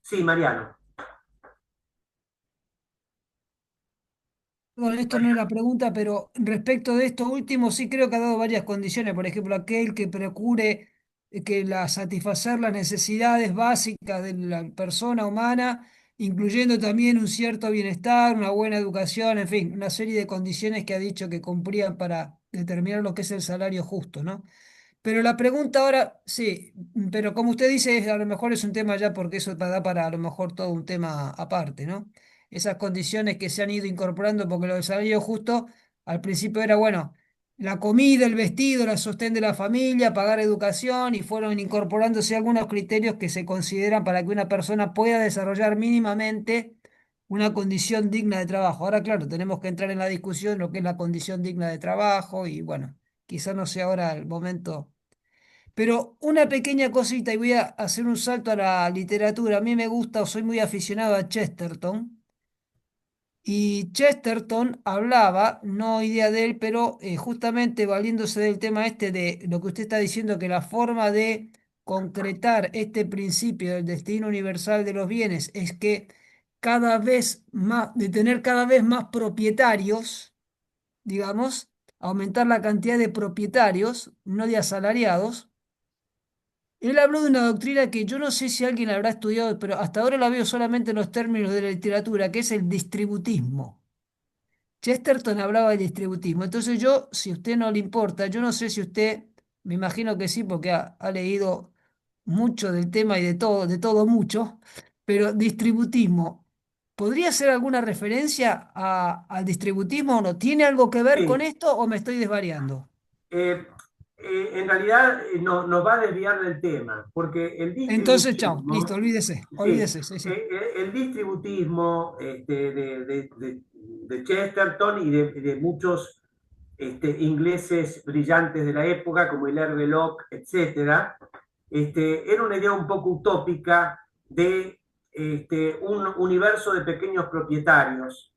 Sí, Mariano. Bueno, esto no es la pregunta, pero respecto de esto último, sí creo que ha dado varias condiciones. Por ejemplo, aquel que procure satisfacer las necesidades básicas de la persona humana, incluyendo también un cierto bienestar, una buena educación, en fin, una serie de condiciones que ha dicho que cumplían para determinar lo que es el salario justo, ¿no? Pero la pregunta ahora, sí, pero como usted dice, a lo mejor es un tema ya porque eso da para a lo mejor todo un tema aparte, ¿no? Esas condiciones que se han ido incorporando, porque lo del salario justo al principio era, bueno, la comida, el vestido, la sostén de la familia, pagar educación, y fueron incorporándose algunos criterios que se consideran para que una persona pueda desarrollar mínimamente una condición digna de trabajo. Ahora, claro, tenemos que entrar en la discusión de lo que es la condición digna de trabajo y bueno, quizá no sea ahora el momento. Pero una pequeña cosita, y voy a hacer un salto a la literatura. A mí me gusta, o soy muy aficionado a Chesterton. Y Chesterton hablaba, no idea de él, pero justamente valiéndose del tema este de lo que usted está diciendo, que la forma de concretar este principio del destino universal de los bienes es que cada vez más, de tener cada vez más propietarios, digamos, aumentar la cantidad de propietarios, no de asalariados. Él habló de una doctrina que yo no sé si alguien la habrá estudiado, pero hasta ahora la veo solamente en los términos de la literatura, que es el distributismo. Chesterton hablaba del distributismo. Entonces yo, si a usted no le importa, yo no sé si usted, me imagino que sí, porque ha leído mucho del tema y de todo mucho, pero distributismo, ¿podría ser alguna referencia al distributismo o no? ¿Tiene algo que ver con Sí. esto o me estoy desvariando? En realidad nos va a desviar del tema, porque el Entonces, chao, distributismo, listo, olvídese, sí, olvídese, sí, sí. el distributismo de Chesterton y de muchos ingleses brillantes de la época, como Hilaire Belloc, etc., era una idea un poco utópica de un universo de pequeños propietarios.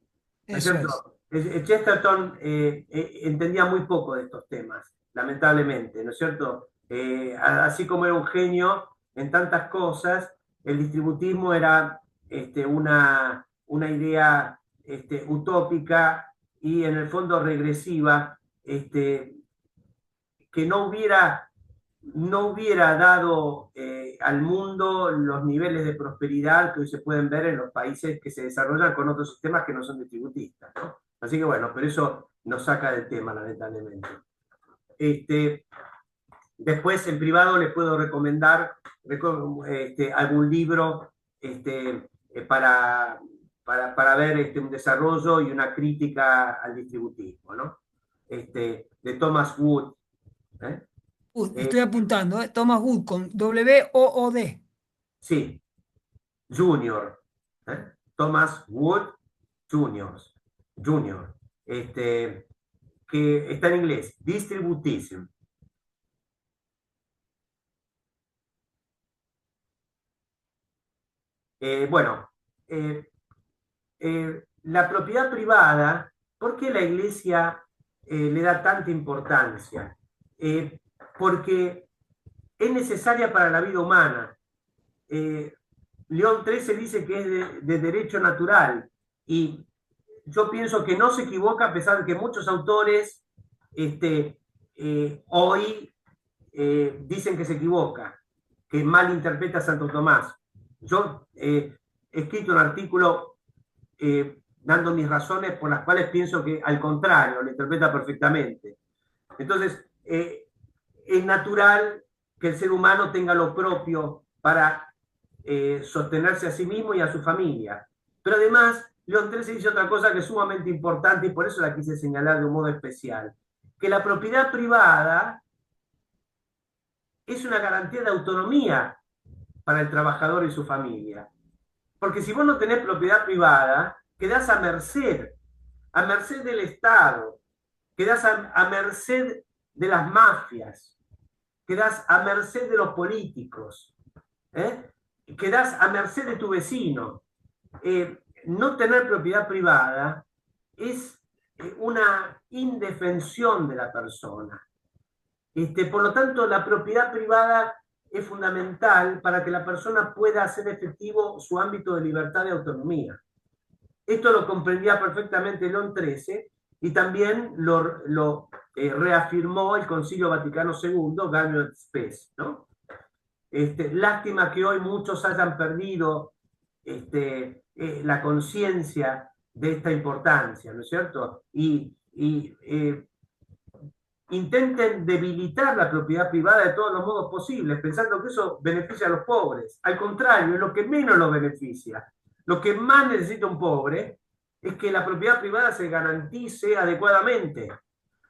¿No es Eso cierto? Chesterton entendía muy poco de estos temas, lamentablemente, ¿no es cierto? Así como era un genio en tantas cosas, el distributismo era una idea utópica y en el fondo regresiva, que no hubiera dado al mundo los niveles de prosperidad que hoy se pueden ver en los países que se desarrollan con otros sistemas que no son distributistas, ¿no? Así que bueno, pero eso nos saca del tema, lamentablemente. Después, en privado, les puedo recomendar algún libro para ver un desarrollo y una crítica al distributismo, ¿no? De Thomas Wood. Estoy apuntando, Thomas Wood con W-O-O-D. Sí, Junior. Thomas Wood Junior. Que está en inglés, Distributism. Bueno, la propiedad privada, ¿por qué la Iglesia le da tanta importancia? Porque es necesaria para la vida humana. León 13 dice que es de derecho natural, y yo pienso que no se equivoca, a pesar de que muchos autores hoy dicen que se equivoca, que malinterpreta a Santo Tomás. Yo he escrito un artículo dando mis razones por las cuales pienso que al contrario, lo interpreta perfectamente. Entonces, es natural que el ser humano tenga lo propio para sostenerse a sí mismo y a su familia. Pero además, León XIII dice otra cosa que es sumamente importante y por eso la quise señalar de un modo especial, que la propiedad privada es una garantía de autonomía para el trabajador y su familia. Porque si vos no tenés propiedad privada, quedás a merced del Estado, quedás a merced de las mafias, quedás a merced de los políticos, quedás a merced de tu vecino. No tener propiedad privada es una indefensión de la persona. Por lo tanto, la propiedad privada es fundamental para que la persona pueda hacer efectivo su ámbito de libertad y autonomía. Esto lo comprendía perfectamente León XIII y también lo reafirmó el Concilio Vaticano II, Gaudium et Spes, ¿no? Lástima que hoy muchos hayan perdido la conciencia de esta importancia, ¿no es cierto? Y intenten debilitar la propiedad privada de todos los modos posibles, pensando que eso beneficia a los pobres. Al contrario, es lo que menos lo beneficia. Lo que más necesita un pobre es que la propiedad privada se garantice adecuadamente,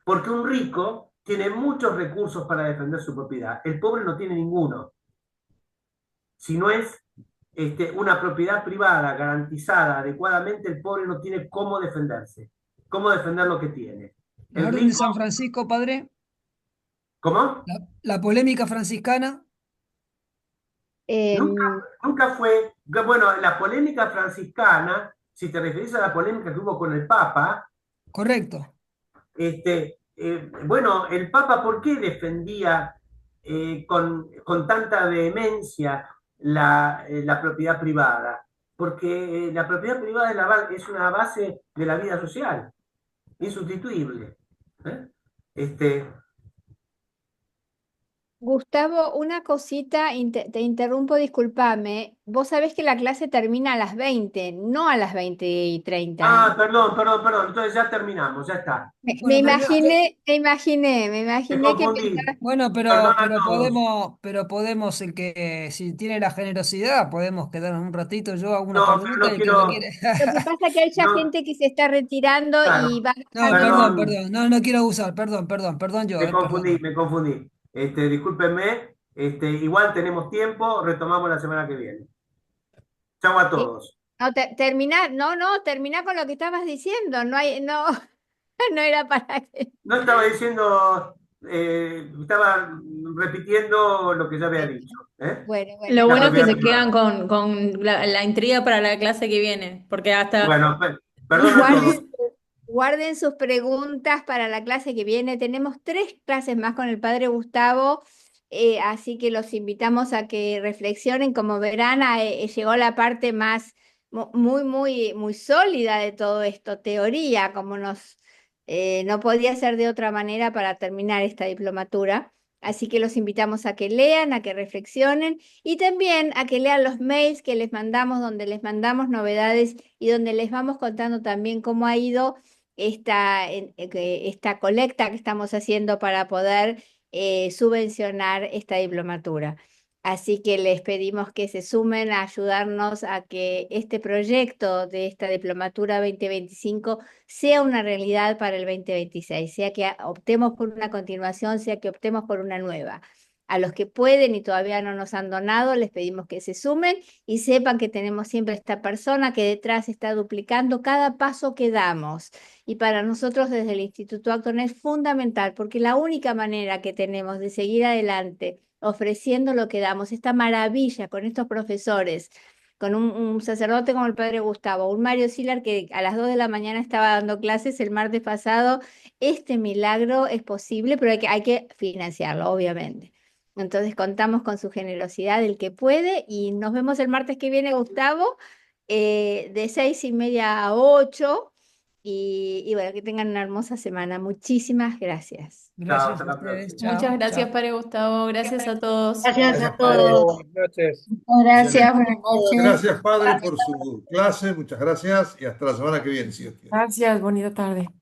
porque un rico tiene muchos recursos para defender su propiedad, el pobre no tiene ninguno. Si no es una propiedad privada garantizada adecuadamente, el pobre no tiene cómo defenderse, cómo defender lo que tiene. ¿La Orden de San Francisco, padre? ¿Cómo? ¿La polémica franciscana? Nunca fue, bueno, la polémica franciscana, si te referís a la polémica que hubo con el Papa. Correcto. Bueno, el Papa, ¿por qué defendía con tanta vehemencia la propiedad privada? Porque la propiedad privada es una base de la vida social, insustituible. Gustavo, una cosita, te interrumpo, discúlpame. Vos sabés que la clase termina a las 20, no a las 20:30. Ah, perdón, entonces ya terminamos, ya está. Me Bueno, pero imaginé que confundí. pensabas. Bueno, Perdón a todos. pero podemos, el que si tiene la generosidad, podemos quedarnos un ratito. Yo hago una No, pero pregunta no y el que no quiero. quiere. Lo que pasa es que hay ya No, gente que se está retirando claro, y va No, dejando. perdón, no quiero abusar, perdón yo, me confundí, perdón. me confundí. Discúlpenme, igual tenemos tiempo, retomamos la semana que viene. Chau a todos. No, termina con lo que estabas diciendo. No hay, no, no era para que. No estaba diciendo, estaba repitiendo lo que ya había dicho. Bueno, Lo La bueno es que propiedad se privada. quedan con la intriga para la clase que viene, porque hasta Bueno, perdón a todos. Guarden sus preguntas para la clase que viene. Tenemos 3 clases más con el padre Gustavo, así que los invitamos a que reflexionen. Como verán, llegó la parte más muy sólida de todo esto, teoría, como no podía ser de otra manera para terminar esta diplomatura. Así que los invitamos a que lean, a que reflexionen y también a que lean los mails que les mandamos, donde les mandamos novedades y donde les vamos contando también cómo ha ido esta colecta que estamos haciendo para poder subvencionar esta diplomatura. Así que les pedimos que se sumen a ayudarnos a que este proyecto de esta diplomatura 2025 sea una realidad para el 2026, sea que optemos por una continuación, sea que optemos por una nueva. A los que pueden y todavía no nos han donado, les pedimos que se sumen y sepan que tenemos siempre esta persona que detrás está duplicando cada paso que damos. Y para nosotros desde el Instituto Acton es fundamental, porque la única manera que tenemos de seguir adelante ofreciendo lo que damos, esta maravilla con estos profesores, con un sacerdote como el padre Gustavo, un Mario Silar que a las 2 de la mañana estaba dando clases el martes pasado. Este milagro es posible, pero hay que financiarlo, obviamente. Entonces contamos con su generosidad, el que puede, y nos vemos el martes que viene, Gustavo, de 6:30 a 8. y bueno, que tengan una hermosa semana. Muchísimas gracias. Chao, Gracias hasta a la ustedes. próxima. Muchas Chao, gracias, chao. Padre Gustavo. Gracias a todos. Gracias Gracias, a padre. todos. Buenas noches. Muchas gracias, Excelente. buenas noches. Gracias, padre, por su clase. Muchas gracias y hasta la semana que viene, si Dios quiere. Gracias, bonita tarde.